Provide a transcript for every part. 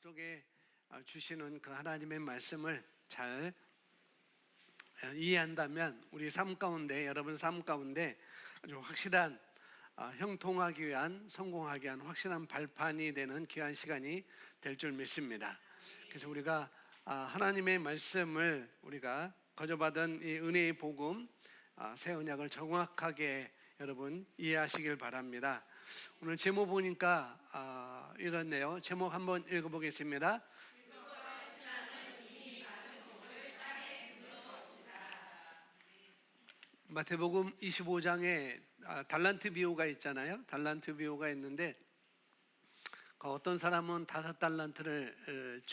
마음속에 주시는 그 하나님의 말씀을 잘 이해한다면 우리 삶 가운데, 여러분 삶 가운데 아주 확실한 형통하기 위한, 성공하기 위한 확실한 발판이 되는 귀한 시간이 될 줄 믿습니다. 그래서 우리가 하나님의 말씀을 우리가 거저받은 이 은혜의 복음, 새 언약을 정확하게 여러분 이해하시길 바랍니다. 오늘 제목 보니까 이렇네요. 제목 한번 읽어보겠습니다. 마태복음 25장에 달란트 비유가 있잖아요. 달란트 비유가 있는데 어떤 사람은 5달란트를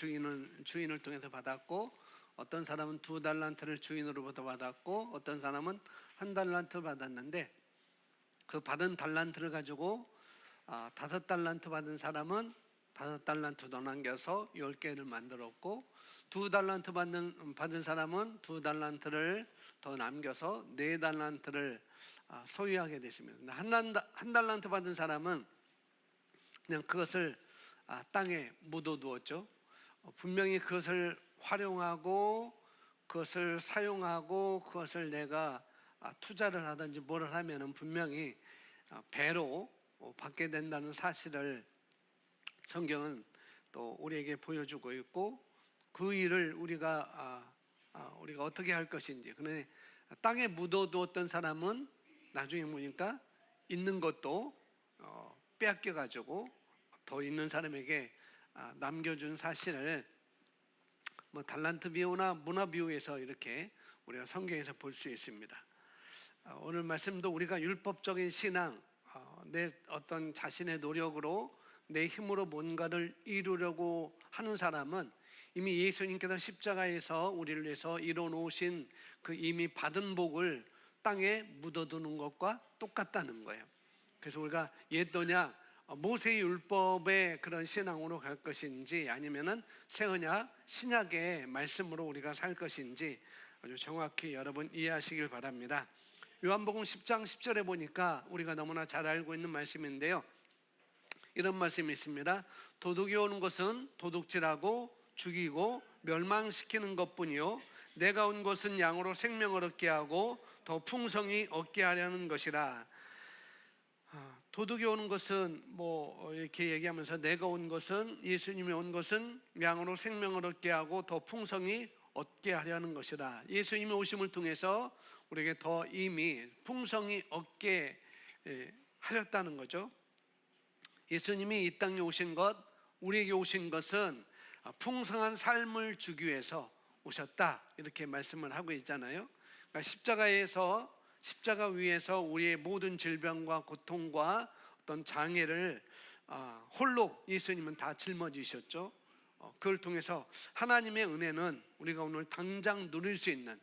주인을 통해서 받았고, 어떤 사람은 2달란트를 주인으로부터 받았고, 어떤 사람은 1달란트 받았는데, 그 받은 달란트를 가지고 5달란트 받은 사람은 5달란트 더 남겨서 10개를 만들었고, 2달란트 받은 사람은 2달란트를 더 남겨서 4달란트를 소유하게 됐습니다. 한 달란트 받은 사람은 그냥 그것을 땅에 묻어두었죠. 분명히 그것을 활용하고 그것을 사용하고 그것을 내가 투자를 하든지 뭐를 하면은 분명히 배로 받게 된다는 사실을 성경은 또 우리에게 보여주고 있고, 그 일을 우리가 어떻게 할 것인지. 그런데 땅에 묻어두었던 사람은 나중에 보니까 있는 것도 빼앗겨 가지고 더 있는 사람에게 남겨준 사실을 달란트 비유나 문화 비유에서 이렇게 우리가 성경에서 볼 수 있습니다. 오늘 말씀도 우리가 율법적인 신앙, 내 어떤 자신의 노력으로 내 힘으로 뭔가를 이루려고 하는 사람은 이미 예수님께서 십자가에서 우리를 위해서 이뤄 놓으신 그 이미 받은 복을 땅에 묻어두는 것과 똑같다는 거예요. 그래서 우리가 옛 언약 모세의 율법의 그런 신앙으로 갈 것인지, 아니면은 새 언약 신약의 말씀으로 우리가 살 것인지 아주 정확히 여러분 이해하시길 바랍니다. 요한복음 10장 10절에 보니까 우리가 너무나 잘 알고 있는 말씀인데요, 이런 말씀이 있습니다. 도둑이 오는 것은 도둑질하고 죽이고 멸망시키는 것뿐이요, 내가 온 것은 양으로 생명을 얻게 하고 더 풍성히 얻게 하려는 것이라. 도둑이 오는 것은 이렇게 얘기하면서, 내가 온 것은, 예수님이 온 것은 양으로 생명을 얻게 하고 더 풍성히 얻게 하려는 것이라. 예수님이 오심을 통해서 우리에게 더 이미 풍성히 얻게 하셨다는 거죠. 예수님이 이 땅에 오신 것, 우리에게 오신 것은 풍성한 삶을 주기 위해서 오셨다, 이렇게 말씀을 하고 있잖아요. 그러니까 십자가 위에서 우리의 모든 질병과 고통과 어떤 장애를 홀로 예수님은 다 짊어지셨죠. 그걸 통해서 하나님의 은혜는 우리가 오늘 당장 누릴 수 있는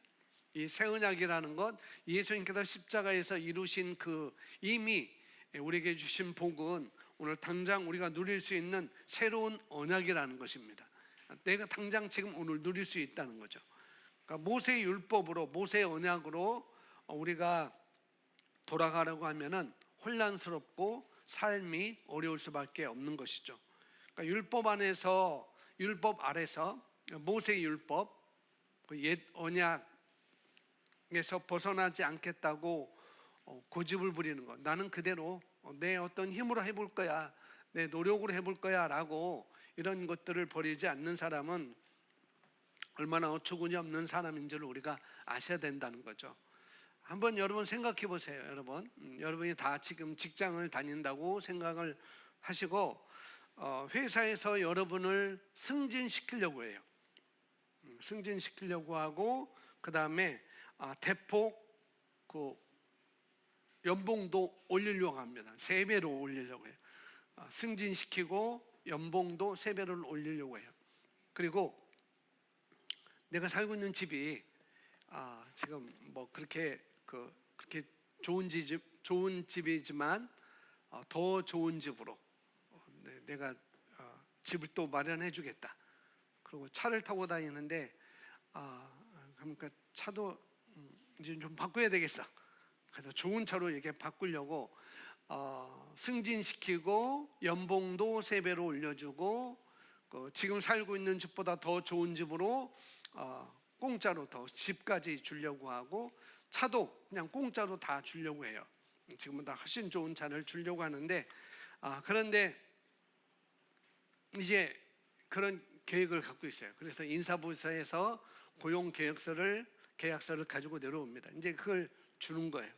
이 새 언약이라는 것, 예수님께서 십자가에서 이루신 그 이미 우리에게 주신 복은 오늘 당장 우리가 누릴 수 있는 새로운 언약이라는 것입니다. 내가 당장 지금 오늘 누릴 수 있다는 거죠. 그러니까 모세의 율법으로, 모세의 언약으로 우리가 돌아가려고 하면은 혼란스럽고 삶이 어려울 수밖에 없는 것이죠. 그러니까 율법 아래서 모세의 율법, 그 옛 언약에서 벗어나지 않겠다고 고집을 부리는 것, 나는 그대로 내 어떤 힘으로 해볼 거야, 내 노력으로 해볼 거야 라고 이런 것들을 버리지 않는 사람은 얼마나 어처구니 없는 사람인 줄 우리가 아셔야 된다는 거죠. 한번 여러분 생각해 보세요. 여러분이 다 지금 직장을 다닌다고 생각을 하시고 회사에서 여러분을 승진시키려고 해요. 승진시키려고 하고, 그 다음에 대폭 그 연봉도 올리려고 합니다. 3배로 올리려고 해요. 승진시키고 연봉도 3배로 올리려고 해요. 그리고 내가 살고 있는 집이 지금 그렇게 좋은 집이지만 더 좋은 집으로 내가 집을 또 마련해 주겠다. 그리고 차를 타고 다니는데 그러니까 차도 이제 좀 바꿔야 되겠어. 그래서 좋은 차로 이렇게 바꾸려고 승진시키고 연봉도 3배로 올려주고 그 지금 살고 있는 집보다 더 좋은 집으로 공짜로 더 집까지 주려고 하고, 차도 그냥 공짜로 다 주려고 해요. 지금보다 훨씬 좋은 차를 주려고 하는데, 그런데 이제 그런 계획을 갖고 있어요. 그래서 인사부서에서 계약서를 가지고 내려옵니다. 이제 그걸 주는 거예요.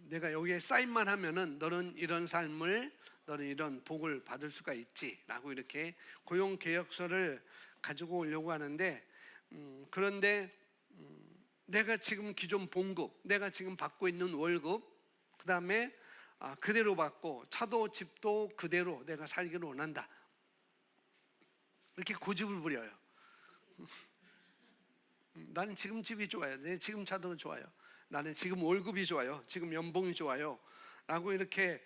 내가 여기에 사인만 하면은 너는 이런 삶을, 너는 이런 복을 받을 수가 있지라고 이렇게 고용 계약서를 가지고 오려고 하는데, 그런데 내가 지금 기존 봉급, 내가 지금 받고 있는 월급, 그 다음에 그대로 받고 차도 집도 그대로 내가 살기를 원한다, 이렇게 고집을 부려요. 나는 지금 집이 좋아요. 내 지금 차도 좋아요. 나는 지금 월급이 좋아요. 지금 연봉이 좋아요. 라고 이렇게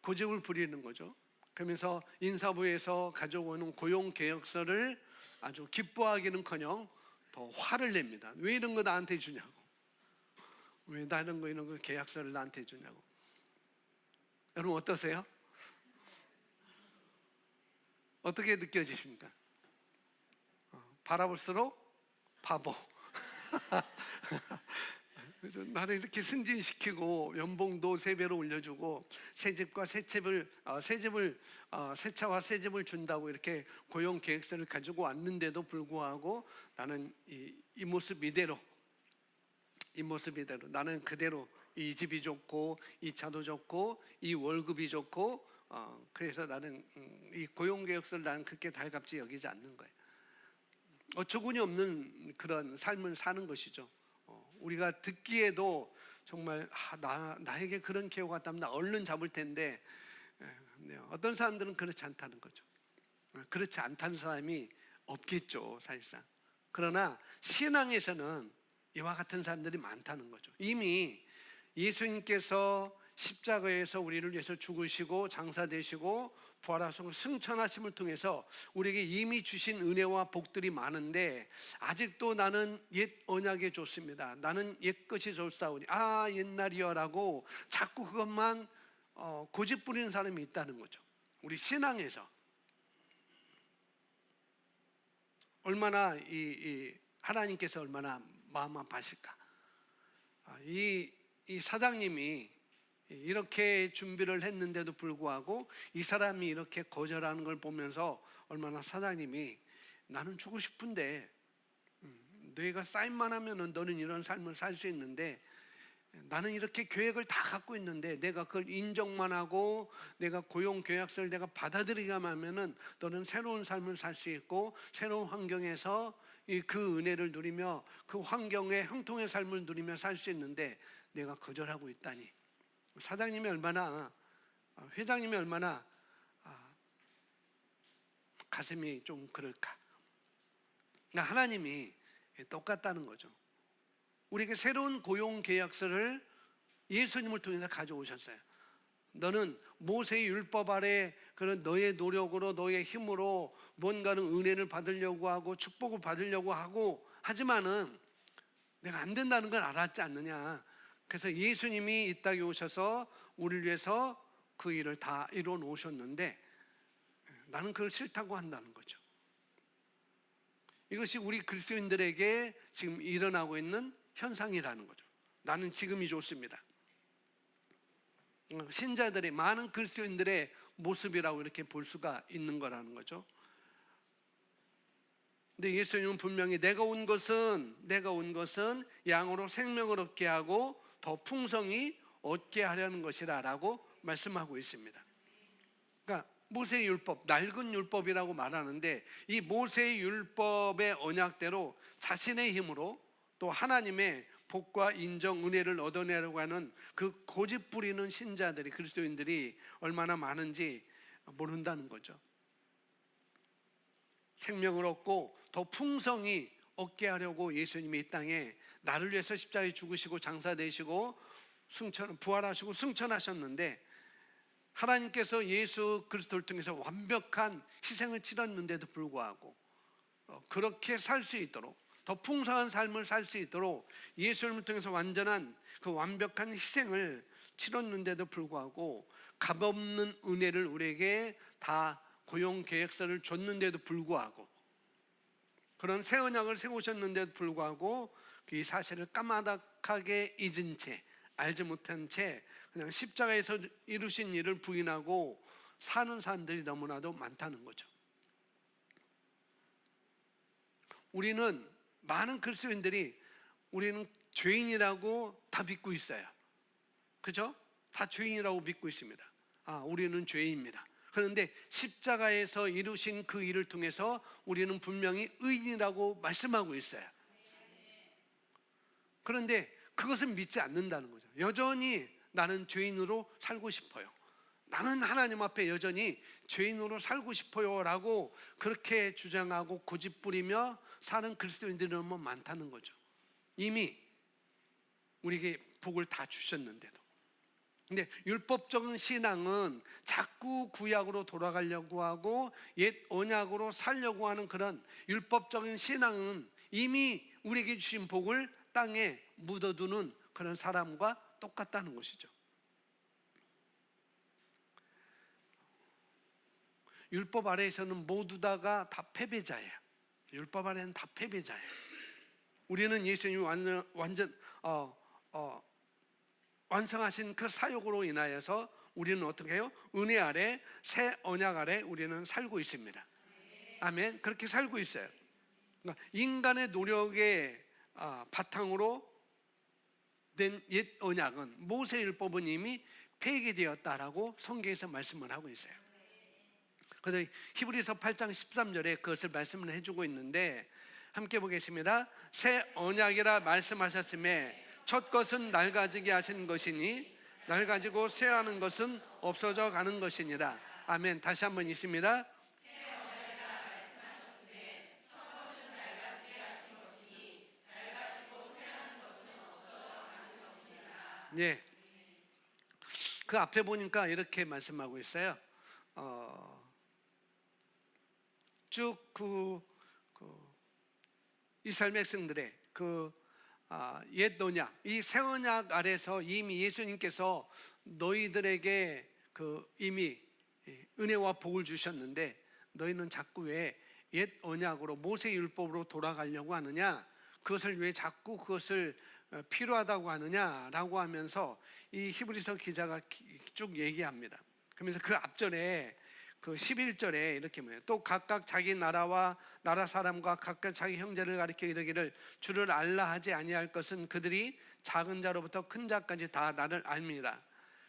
고집을 부리는 거죠. 그러면서 인사부에서 가져오는 고용계약서를 아주 기뻐하기는커녕 더 화를 냅니다. 왜 이런 거 나한테 주냐고. 왜 이런 거 계약서를 나한테 주냐고. 여러분 어떠세요? 어떻게 느껴지십니까? 바라볼수록 바보. 그래서 나를 이렇게 승진시키고 연봉도 3배로 올려주고 새차와 새 집을 준다고 이렇게 고용 계획서를 가지고 왔는데도 불구하고 나는 이 모습 이대로 나는 그대로 이 집이 좋고 이 차도 좋고 이 월급이 좋고, 그래서 나는 이 고용 계획서를 나는 그렇게 달갑지 여기지 않는 거예요. 어처구니 없는 그런 삶을 사는 것이죠. 우리가 듣기에도 정말 나에게 그런 기회가 왔다면 나 얼른 잡을 텐데, 어떤 사람들은 그렇지 않다는 거죠. 그렇지 않다는 사람이 없겠죠, 사실상. 그러나 신앙에서는 이와 같은 사람들이 많다는 거죠. 이미 예수님께서 십자가에서 우리를 위해서 죽으시고 장사되시고 부활하시고 승천하심을 통해서 우리에게 이미 주신 은혜와 복들이 많은데, 아직도 나는 옛 언약에 좋습니다, 나는 옛 것이 좋사오니 옛날이여라고 자꾸 그것만 고집 부리는 사람이 있다는 거죠. 우리 신앙에서 얼마나 이 하나님께서 얼마나 마음 아파하실까. 이 사장님이 이렇게 준비를 했는데도 불구하고 이 사람이 이렇게 거절하는 걸 보면서 얼마나 사장님이, 나는 주고 싶은데 너희가 사인만 하면은 너는 이런 삶을 살 수 있는데, 나는 이렇게 계획을 다 갖고 있는데 내가 그걸 인정만 하고 내가 고용 계약서를 내가 받아들이기만 하면은 너는 새로운 삶을 살 수 있고 새로운 환경에서 그 은혜를 누리며 그 환경에 형통의 삶을 누리며 살 수 있는데 내가 거절하고 있다니. 사장님이 얼마나, 회장님이 얼마나 가슴이 좀 그럴까. 하나님이 똑같다는 거죠. 우리에게 새로운 고용 계약서를 예수님을 통해서 가져오셨어요. 너는 모세의 율법 아래 그런 너의 노력으로 너의 힘으로 뭔가는 은혜를 받으려고 하고 축복을 받으려고 하고 하지만은 내가 안 된다는 걸 알았지 않느냐. 그래서 예수님이 이 땅에 오셔서 우리를 위해서 그 일을 다 이루어 놓으셨는데 나는 그걸 싫다고 한다는 거죠. 이것이 우리 그리스도인들에게 지금 일어나고 있는 현상이라는 거죠. 나는 지금이 좋습니다. 신자들의, 많은 그리스도인들의 모습이라고 이렇게 볼 수가 있는 거라는 거죠. 근데 예수님은 분명히 내가 온 것은 양으로 생명을 얻게 하고 더 풍성히 얻게 하려는 것이라 라고 말씀하고 있습니다. 그러니까 모세의 율법, 낡은 율법이라고 말하는데 이 모세의 율법의 언약대로 자신의 힘으로 또 하나님의 복과 인정, 은혜를 얻어내려고 하는 그 고집 부리는 신자들이, 그리스도인들이 얼마나 많은지 모른다는 거죠. 생명을 얻고 더 풍성히 얻게 하려고 예수님이 이 땅에 나를 위해서 십자가에 죽으시고 장사되시고 부활하시고 승천하셨는데, 하나님께서 예수 그리스도를 통해서 완벽한 희생을 치렀는데도 불구하고 그렇게 살 수 있도록, 더 풍성한 삶을 살 수 있도록 예수님을 통해서 완전한 그 완벽한 희생을 치렀는데도 불구하고 값없는 은혜를 우리에게 다 고용 계획서를 줬는데도 불구하고, 그런 새 언약을 세우셨는데도 불구하고 이 사실을 까마득하게 잊은 채, 알지 못한 채 그냥 십자가에서 이루신 일을 부인하고 사는 사람들이 너무나도 많다는 거죠. 우리는, 많은 그리스도인들이 우리는 죄인이라고 다 믿고 있어요. 그죠? 다 죄인이라고 믿고 있습니다. 우리는 죄인입니다. 그런데 십자가에서 이루신 그 일을 통해서 우리는 분명히 의인이라고 말씀하고 있어요. 그런데 그것은 믿지 않는다는 거죠. 여전히 나는 죄인으로 살고 싶어요. 나는 하나님 앞에 여전히 죄인으로 살고 싶어요 라고 그렇게 주장하고 고집부리며 사는 그리스도인들이 너무 많다는 거죠. 이미 우리에게 복을 다 주셨는데도. 근데 율법적인 신앙은 자꾸 구약으로 돌아가려고 하고 옛 언약으로 살려고 하는 그런 율법적인 신앙은 이미 우리에게 주신 복을 땅에 묻어두는 그런 사람과 똑같다는 것이죠. 율법 아래에서는 모두 다가 다 패배자예요. 율법 아래는 다 패배자예요. 우리는 예수님이 완전 완성하신 그 사역으로 인하여서 우리는 어떻게 해요? 은혜 아래, 새 언약 아래 우리는 살고 있습니다. 아멘. 그렇게 살고 있어요. 그러니까 인간의 노력의 바탕으로 된 옛 언약은, 모세 율법은 이미 폐기되었다라고 성경에서 말씀을 하고 있어요. 그래서 히브리서 8장 13절에 그것을 말씀을 해주고 있는데, 함께 보겠습니다. 새 언약이라 말씀하셨음에 첫 것은 낡아지게 하신 것이니 낡아지고 쇠하는 것은 없어져 가는 것이니라. 아멘. 다시 한번 있습니다. 예. 그 앞에 보니까 이렇게 말씀하고 있어요. 쭉 이스라엘 백성들의 옛 언약, 이 새 언약 아래서 이미 예수님께서 너희들에게 이미 은혜와 복을 주셨는데 너희는 자꾸 왜 옛 언약으로 모세 율법으로 돌아가려고 하느냐, 그것을 왜 자꾸 그것을 필요하다고 하느냐라고 하면서 이 히브리서 기자가 쭉 얘기합니다. 그러면서 그 앞절에 그 11절에 이렇게 뭐예요? 또 각각 자기 나라와 나라 사람과 각각 자기 형제를 가리켜 이르기를 주를 알라 하지 아니할 것은 그들이 작은 자로부터 큰 자까지 다 나를 알미라.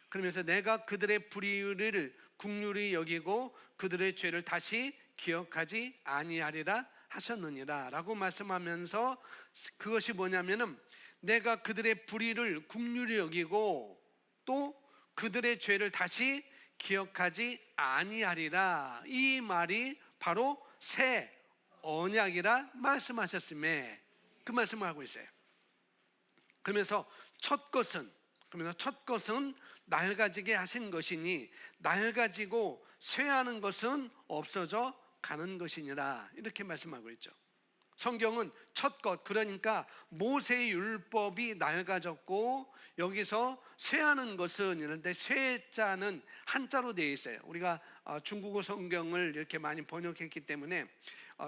그러면서 내가 그들의 불의를 국률이 여기고 그들의 죄를 다시 기억하지 아니하리라 하셨느니라 라고 말씀하면서, 그것이 뭐냐면은 내가 그들의 불의를 국률이 여기고 또 그들의 죄를 다시 기억하지 아니하리라, 이 말이 바로 새 언약이라 말씀하셨음에 그 말씀을 하고 있어요. 그러면서 첫 것은 낡아지게 하신 것이니 낡아지고 쇠하는 것은 없어져 가는 것이니라, 이렇게 말씀하고 있죠. 성경은 첫 것, 그러니까 모세의 율법이 낡아졌고 여기서 쇠하는 것은 이런데 쇠자는 한자로 되어 있어요. 우리가 중국어 성경을 이렇게 많이 번역했기 때문에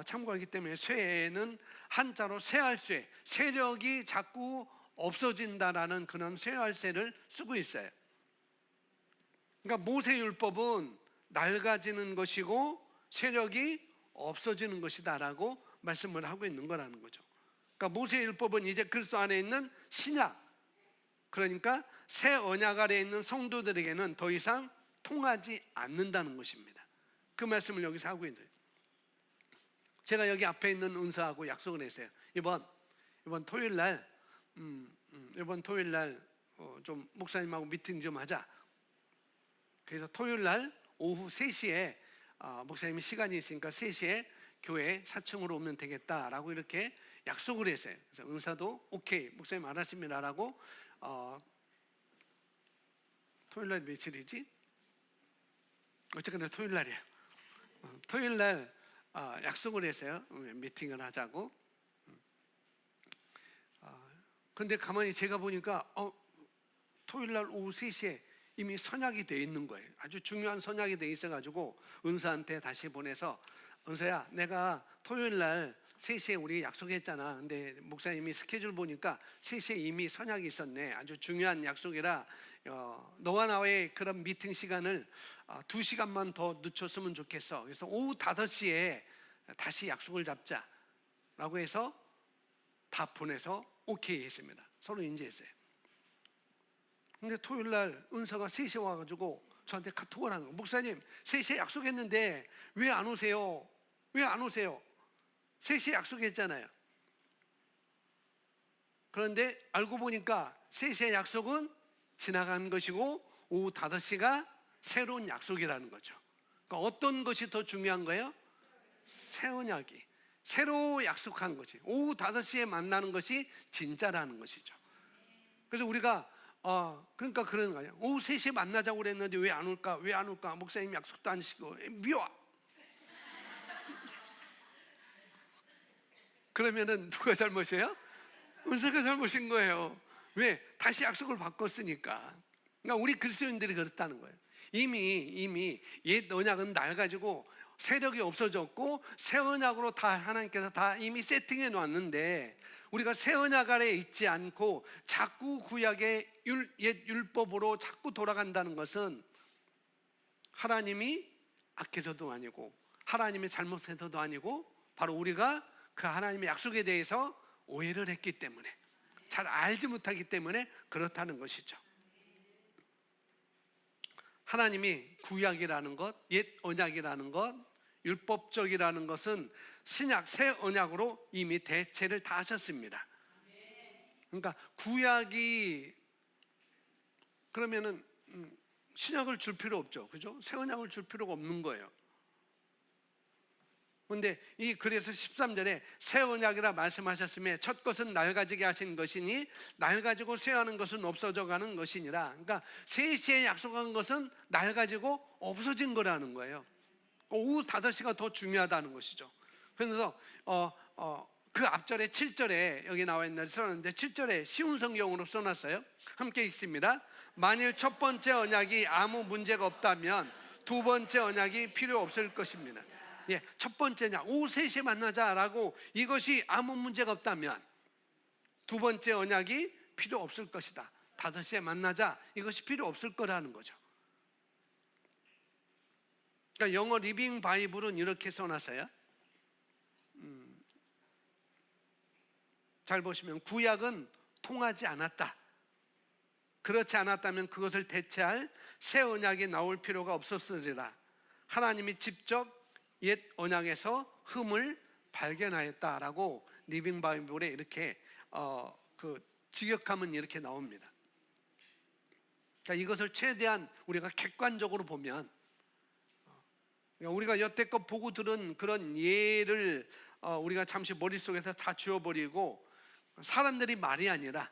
참고하기 때문에 쇠는 한자로 쇠할 쇠, 세력이 자꾸 없어진다라는 그런 쇠할 쇠를 쓰고 있어요. 그러니까 모세 율법은 낡아지는 것이고 세력이 없어지는 것이다라고 말씀을 하고 있는 거라는 거죠. 그러니까 모세 율법은 이제 그리스도 안에 있는 신약, 그러니까 새 언약 아래에 있는 성도들에게는 더 이상 통하지 않는다는 것입니다. 그 말씀을 여기서 하고 있는 거예요. 제가 여기 앞에 있는 은사하고 약속을 했어요. 이번 토요일 날 좀 목사님하고 미팅 좀 하자. 그래서 토요일 날 오후 3시에 목사님이 시간이 있으니까 3시에 교회 4층으로 오면 되겠다라고 이렇게 약속을 했어요. 그래서 은사도 오케이, 목사님 알았습니다라고. 토요일 날 며칠이지? 어쨌거나 토요일 날이야. 토요일 날 약속을 했어요. 미팅을 하자고. 근데 가만히 제가 보니까 토요일 날 오후 3시에 이미 선약이 돼 있는 거예요. 아주 중요한 선약이 돼 있어가지고 은서한테 다시 보내서, 은서야, 내가 토요일 날 3시에 우리 약속했잖아. 근데 목사님이 스케줄 보니까 3시에 이미 선약이 있었네. 아주 중요한 약속이라 너와 나의 그런 미팅 시간을 2시간만 더 늦췄으면 좋겠어. 그래서 오후 5시에 다시 약속을 잡자 라고 해서 다 보내서 오케이 했습니다. 서로 인지했어요. 근데 토요일 날 은서가 3시에 와가지고 저한테 카톡을 하는 거예요. 목사님, 3시에 약속했는데 왜 안 오세요? 왜 안 오세요? 3시에 약속했잖아요. 그런데 알고 보니까 3시의 약속은 지나간 것이고 오후 5시가 새로운 약속이라는 거죠. 그러니까 어떤 것이 더 중요한 거예요? 새 언약이, 새로 약속한 것이, 오후 5시에 만나는 것이 진짜라는 것이죠. 그래서 우리가 그러니까 그런 거예요. 오후 3시에 만나자고 그랬는데 왜 안 올까? 왜 안 올까? 목사님 약속도 안 지키고 미워. 그러면은 누가 잘못이에요? 은사가 잘못인 거예요. 왜? 다시 약속을 바꿨으니까. 그러니까 우리 그리스도인들이 그렇다는 거예요. 이미 옛 언약은 낡아지고 세력이 없어졌고 새 언약으로 다 하나님께서 다 이미 세팅해 놨는데, 우리가 새 언약 아래 있지 않고 자꾸 구약의 옛 율법으로 자꾸 돌아간다는 것은 하나님이 악해서도 아니고 하나님의 잘못해서도 아니고, 바로 우리가 그 하나님의 약속에 대해서 오해를 했기 때문에, 잘 알지 못하기 때문에 그렇다는 것이죠. 하나님이 구약이라는 것, 옛 언약이라는 것, 율법적이라는 것은 신약 새 언약으로 이미 대체를 다 하셨습니다. 그러니까 구약이 그러면은 신약을 줄 필요 없죠, 그죠? 새 언약을 줄 필요가 없는 거예요. 그런데 그래서 13절에 새 언약이라 말씀하셨으며 첫 것은 낡아지게 하신 것이니 낡아지고 쇠하는 것은 없어져 가는 것이니라. 그러니까 3시에 약속한 것은 낡아지고 없어진 거라는 거예요. 오후 5시가 더 중요하다는 것이죠. 그래서 그 앞절에 7절에 여기 나와 있는 써놨는데, 7절에 쉬운 성경으로 써놨어요. 함께 읽습니다. 만일 첫 번째 언약이 아무 문제가 없다면 두 번째 언약이 필요 없을 것입니다. 예, 첫 번째냐, 오후 3시에 만나자라고 이것이 아무 문제가 없다면 두 번째 언약이 필요 없을 것이다. 5시에 만나자, 이것이 필요 없을 거라는 거죠. 그러니까 영어 리빙 바이블은 이렇게 써놨어요. 잘 보시면 구약은 통하지 않았다. 그렇지 않았다면 그것을 대체할 새 언약이 나올 필요가 없었으리라. 하나님이 직접 옛 언약에서 흠을 발견하였다라고 리빙 바이블에 이렇게 직역하면 이렇게 나옵니다. 그러니까 이것을 최대한 우리가 객관적으로 보면, 우리가 여태껏 보고 들은 그런 예를 우리가 잠시 머릿속에서 다 지워버리고, 사람들이 말이 아니라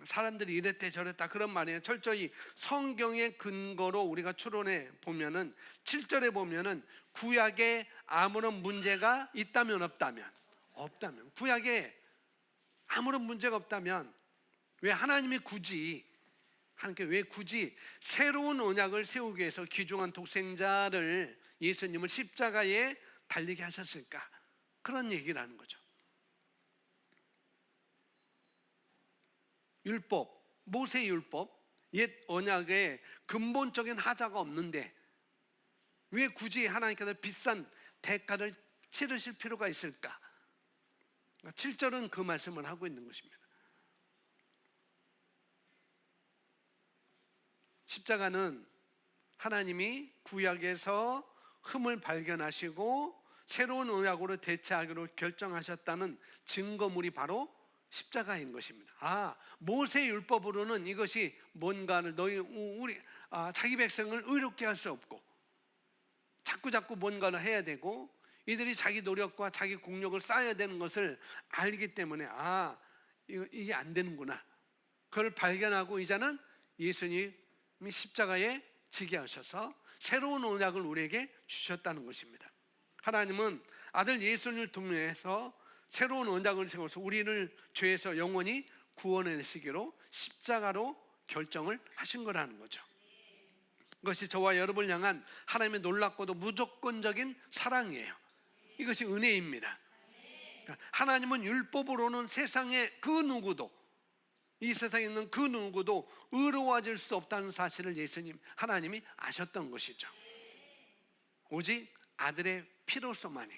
사람들이 이랬대 저랬다 그런 말이에요. 철저히 성경의 근거로 우리가 추론해 보면은 7절에 보면은 구약에 아무런 문제가 있다면 없다면 구약에 아무런 문제가 없다면 왜 하나님이 굳이 새로운 언약을 세우기 위해서 귀중한 독생자를, 예수님을 십자가에 달리게 하셨을까? 그런 얘기를 하는 거죠. 율법, 모세 율법, 옛 언약에 근본적인 하자가 없는데 왜 굳이 하나님께서 비싼 대가를 치르실 필요가 있을까? 7절은 그 말씀을 하고 있는 것입니다. 십자가는 하나님이 구약에서 흠을 발견하시고 새로운 언약으로 대체하기로 결정하셨다는 증거물이 바로 십자가인 것입니다. 모세 율법으로는 이것이 뭔가를 자기 백성을 의롭게 할 수 없고 자꾸 뭔가를 해야 되고 이들이 자기 노력과 자기 공력을 쌓아야 되는 것을 알기 때문에 이게 안 되는구나. 그걸 발견하고 이제는 예수님이 십자가에 지게 하셔서 새로운 언약을 우리에게 주셨다는 것입니다. 하나님은 아들 예수님을 통해서 새로운 언약을 세워서 우리를 죄에서 영원히 구원해내시기로 십자가로 결정을 하신 거라는 거죠. 그것이 저와 여러분을 향한 하나님의 놀랍고도 무조건적인 사랑이에요. 이것이 은혜입니다. 하나님은 율법으로는 세상의 그 누구도, 이 세상에 있는 그 누구도 의로워질 수 없다는 사실을 예수님 하나님이 아셨던 것이죠. 오직 아들의 피로서만이,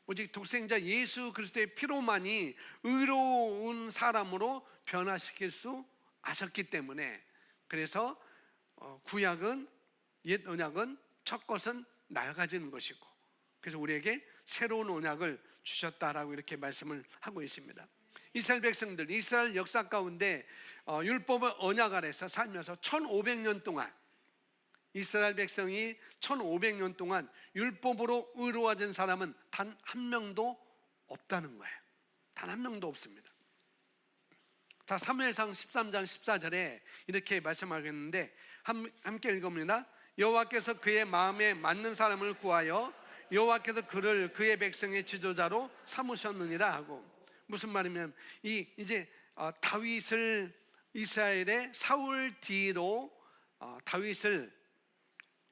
오직 독생자 예수 그리스도의 피로만이 의로운 사람으로 변화시킬 수 아셨기 때문에, 그래서 구약은, 옛 언약은 첫 것은 낡아지는 것이고, 그래서 우리에게 새로운 언약을 주셨다라고 이렇게 말씀을 하고 있습니다. 이스라엘 백성들, 이스라엘 역사 가운데 율법의 언약 아래서 살면서 1500년 동안, 이스라엘 백성이 1500년 동안 율법으로 의로워진 사람은 단 한 명도 없다는 거예요. 단 한 명도 없습니다. 자, 사무엘상 13장 14절에 이렇게 말씀하겠는데 함께 읽어봅니다. 여호와께서 그의 마음에 맞는 사람을 구하여 여호와께서 그를 그의 백성의 지도자로 삼으셨느니라 하고, 무슨 말이냐면 이제 다윗을, 이스라엘의 사울 뒤로 다윗을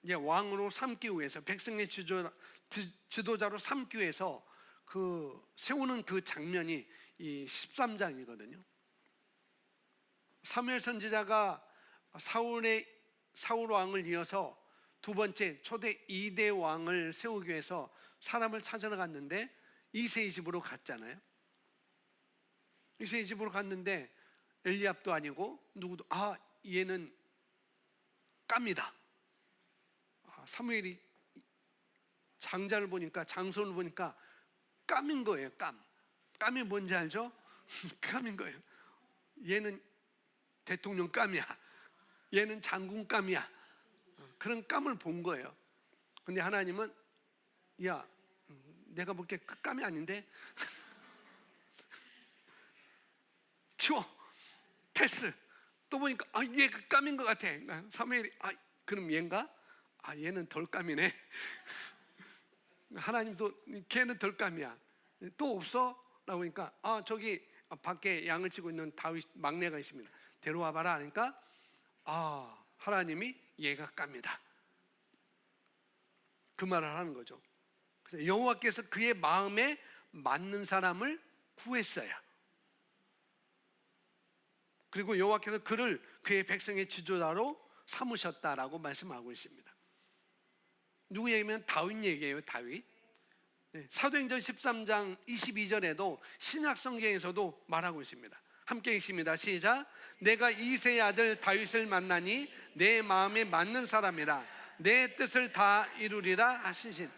이제 왕으로 삼기 위해서, 백성의 지도자로 삼기 위해서 세우는 그 장면이 이 13장이거든요. 사무엘 선지자가 사울 왕을 이어서 두 번째 초대 2대 왕을 세우기 위해서 사람을 찾으러 갔는데 이새의 집으로 갔잖아요. 이새의 집으로 갔는데 엘리압도 아니고 누구도, 얘는 깜이다. 사무엘이 장자를 보니까, 장손을 보니까 깜인 거예요. 깜이 뭔지 알죠? 깜인 거예요. 얘는 대통령 깜이야, 얘는 장군 깜이야. 그런 깜을 본 거예요. 근데 하나님은, 야, 내가 볼게 그 깜이 아닌데 치워, 패스. 또 보니까 얘 그 깜인 것 같아. 사무엘이 그럼 얘인가? 얘는 덜 깜이네. 하나님도 걔는 덜 깜이야. 또 없어? 라고 하니까 저기 밖에 양을 치고 있는 다윗 막내가 있습니다. 데려와 봐라 하니까 하나님이 얘가 깜이다, 그 말을 하는 거죠. 그래서 여호와께서 그의 마음에 맞는 사람을 구했어요. 그리고 여호와께서 그를 그의 백성의 지도자로 삼으셨다라고 말씀하고 있습니다. 누구 얘기면 다윗 얘기예요. 다윗. 사도행전 13장 22절에도 신약 성경에서도 말하고 있습니다. 함께 읽습니다. 시작. 내가 이새의 아들 다윗을 만나니 내 마음에 맞는 사람이라 내 뜻을 다 이루리라 하시신.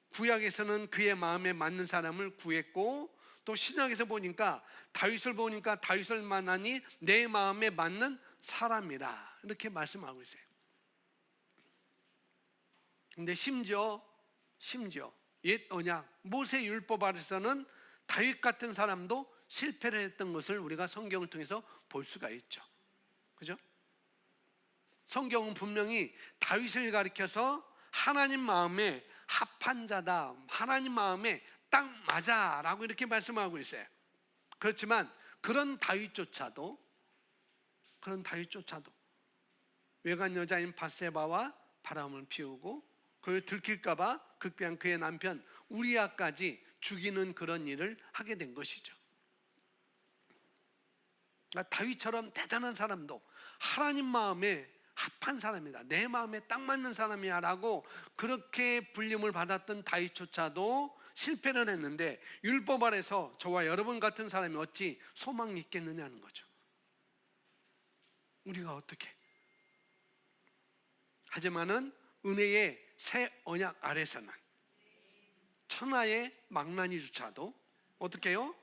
구약에서는 그의 마음에 맞는 사람을 구했고, 또 신약에서 보니까 다윗을 만나니 내 마음에 맞는 사람이라 이렇게 말씀하고 있어요. 근데 심지어 옛 언약 모세 율법 아래서는 다윗 같은 사람도 실패를 했던 것을 우리가 성경을 통해서 볼 수가 있죠. 그죠? 성경은 분명히 다윗을 가리켜서 하나님 마음에 합한 자다, 하나님 마음에 딱 맞아 라고 이렇게 말씀하고 있어요. 그렇지만 그런 다윗조차도 외간 여자인 밧세바와 바람을 피우고 그를 들킬까봐 극비한 그의 남편 우리아까지 죽이는 그런 일을 하게 된 것이죠. 다윗처럼 대단한 사람도 하나님 마음에 합한 사람이다, 내 마음에 딱 맞는 사람이야 라고 그렇게 불림을 받았던 다윗조차도 실패를 했는데, 율법 아래서 저와 여러분 같은 사람이 어찌 소망이 있겠느냐는 거죠. 우리가 어떻게? 하지만은 은혜의 새 언약 아래서는 천하의 망나니조차도 어떻게 해요?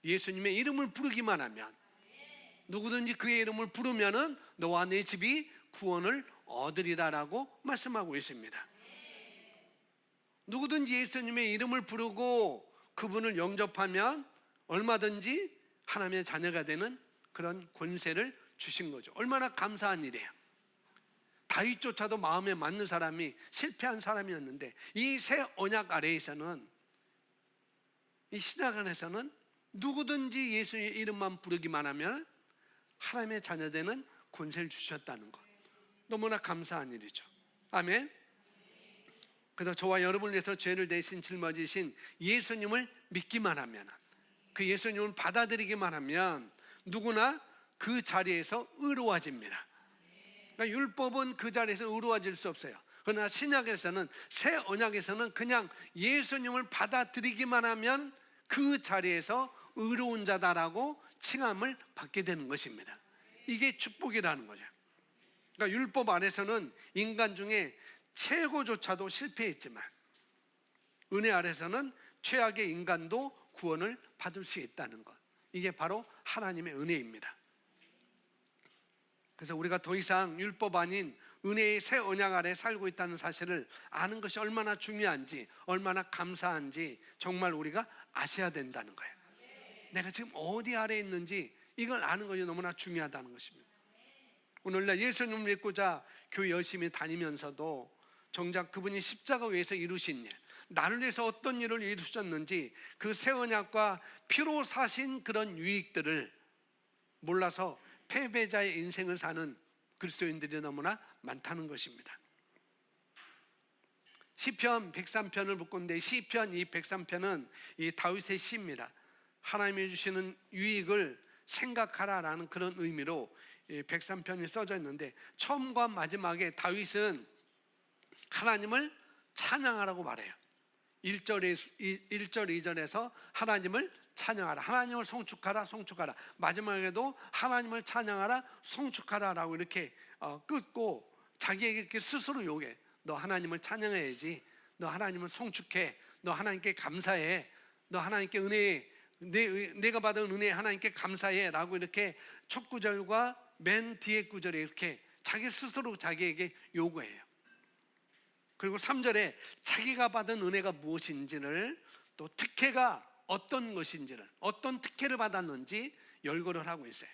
예수님의 이름을 부르기만 하면, 누구든지 그의 이름을 부르면은 너와 내 집이 구원을 얻으리라라고 말씀하고 있습니다. 누구든지 예수님의 이름을 부르고 그분을 영접하면 얼마든지 하나님의 자녀가 되는 그런 권세를 주신 거죠. 얼마나 감사한 일이에요. 다윗조차도 마음에 맞는 사람이 실패한 사람이었는데, 이 새 언약 아래에서는, 이 신약 안에서는 누구든지 예수의 이름만 부르기만 하면 하나님의 자녀 되는 권세를 주셨다는 것. 너무나 감사한 일이죠. 아멘. 그래서 저와 여러분을 위해서 죄를 대신 짊어지신 예수님을 믿기만 하면, 그 예수님을 받아들이기만 하면 누구나 그 자리에서 의로워집니다. 그러니까 율법은 그 자리에서 의로워질 수 없어요. 그러나 신약에서는, 새 언약에서는 그냥 예수님을 받아들이기만 하면 그 자리에서 의로운 자다라고 칭함을 받게 되는 것입니다. 이게 축복이라는 거죠. 그러니까 율법 안에서는 인간 중에 최고조차도 실패했지만 은혜 아래서는 최악의 인간도 구원을 받을 수 있다는 것, 이게 바로 하나님의 은혜입니다. 그래서 우리가 더 이상 율법 아닌 은혜의 새 언약 아래 살고 있다는 사실을 아는 것이 얼마나 중요한지, 얼마나 감사한지 정말 우리가 아셔야 된다는 거예요. 내가 지금 어디 아래 있는지 이걸 아는 것이 너무나 중요하다는 것입니다. 오늘날 예수님을 믿고자 교회 열심히 다니면서도 정작 그분이 십자가 위에서 이루신 일, 나를 위해서 어떤 일을 이루셨는지 그 새 언약과 피로 사신 그런 유익들을 몰라서 패배자의 인생을 사는 그리스도인들이 너무나 많다는 것입니다. 시편 103편을 붙건데 시편 이 103편은 이 다윗의 시입니다. 하나님이 주시는 유익을 생각하라라는 그런 의미로 103편이 써져 있는데, 처음과 마지막에 다윗은 하나님을 찬양하라고 말해요. 1절, 2절에서 하나님을 찬양하라, 하나님을 송축하라, 송축하라. 마지막에도 하나님을 찬양하라, 송축하라라고 이렇게 끊고 자기에게 이렇게 스스로 요구해. 너 하나님을 찬양해야지. 너 하나님을 송축해. 너 하나님께 감사해. 너 하나님께 은혜, 내가 받은 은혜 하나님께 감사해 라고 이렇게 첫 구절과 맨 뒤에 구절에 이렇게 자기 스스로 자기에게 요구해요. 그리고 3절에 자기가 받은 은혜가 무엇인지를, 또 특혜가 어떤 것인지를, 어떤 특혜를 받았는지 열거를 하고 있어요.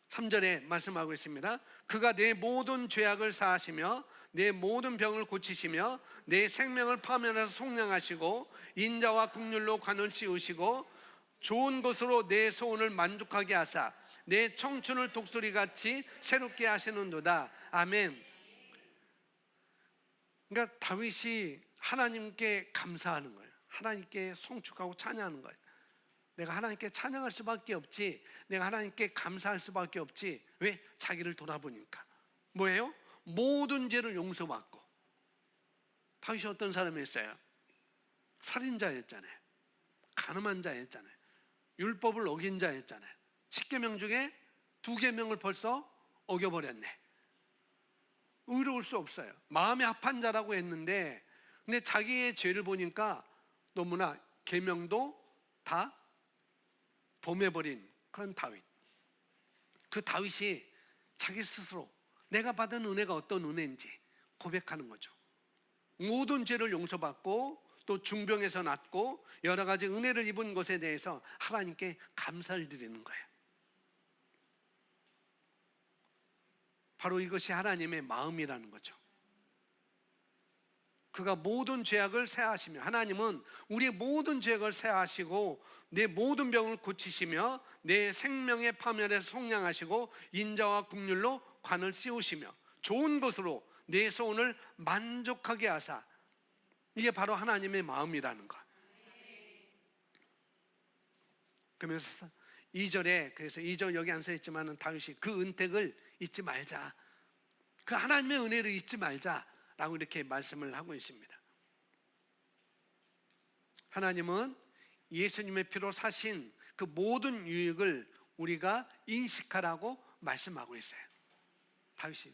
3절에 말씀하고 있습니다. 그가 내 모든 죄악을 사하시며 내 모든 병을 고치시며 내 생명을 파면해서 속량하시고 인자와 긍휼로 관을 씌우시고 좋은 것으로 내 소원을 만족하게 하사 내 청춘을 독수리같이 새롭게 하시는도다. 아멘. 그러니까 다윗이 하나님께 감사하는 거예요. 하나님께 송축하고 찬양하는 거예요. 내가 하나님께 찬양할 수밖에 없지, 내가 하나님께 감사할 수밖에 없지. 왜? 자기를 돌아보니까. 뭐예요? 모든 죄를 용서받고. 다윗이 어떤 사람이었어요? 살인자였잖아요. 간음한 자였잖아요. 율법을 어긴 자였잖아요. 10계명 중에 2계명을 벌써 어겨버렸네. 의로울 수 없어요. 마음에 합한 자라고 했는데, 근데 자기의 죄를 보니까 너무나 계명도 다 범해버린 그런 다윗. 그 다윗이 자기 스스로 내가 받은 은혜가 어떤 은혜인지 고백하는 거죠. 모든 죄를 용서받고 또 중병에서 낫고 여러 가지 은혜를 입은 것에 대해서 하나님께 감사를 드리는 거예요. 바로 이것이 하나님의 마음이라는 거죠. 그가 모든 죄악을 사하시며, 하나님은 우리의 모든 죄악을 사하시고 내 모든 병을 고치시며 내 생명의 파멸에서 속량하시고 인자와 긍휼로 관을 씌우시며 좋은 것으로 내 소원을 만족하게 하사. 이게 바로 하나님의 마음이라는 것. 그러면서 2절에, 그래서 2절 여기 안 써 있지만 다윗이 그 은택을 잊지 말자, 그 하나님의 은혜를 잊지 말자라고 이렇게 말씀을 하고 있습니다. 하나님은 예수님의 피로 사신 그 모든 유익을 우리가 인식하라고 말씀하고 있어요. 다윗이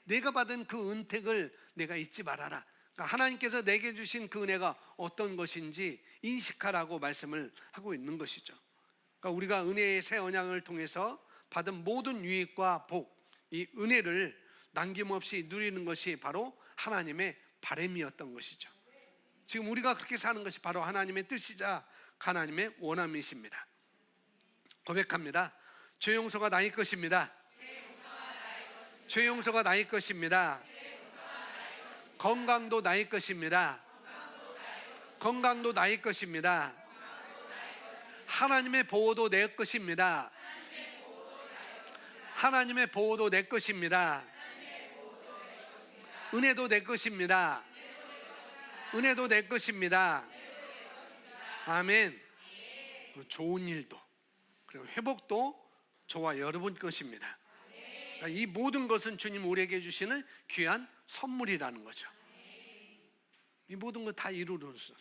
내가 받은 그 은택을 내가 잊지 말아라. 그러니까 하나님께서 내게 주신 그 은혜가 어떤 것인지 인식하라고 말씀을 하고 있는 것이죠. 그러니까 우리가 은혜의 새 언약을 통해서 받은 모든 유익과 복, 이 은혜를 남김없이 누리는 것이 바로 하나님의 바람이었던 것이죠. 지금 우리가 그렇게 사는 것이 바로 하나님의 뜻이자 하나님의 원함이십니다. 고백합니다. 죄 용서가 나의 것입니다. 죄 용서가 나의 것입니다. 건강도 나의 것입니다. 건강도 나의 것입니다. 하나님의 보호도 내 것입니다. 하나님의 보호도 내 것입니다. 은혜도 내 것입니다. 은혜도 내 것입니다. 아멘. 좋은 일도, 그리고 회복도 저와 여러분 것입니다. 이 모든 것은 주님 우리에게 주시는 귀한 선물이라는 거죠. 이 모든 거 다 이루어졌어요.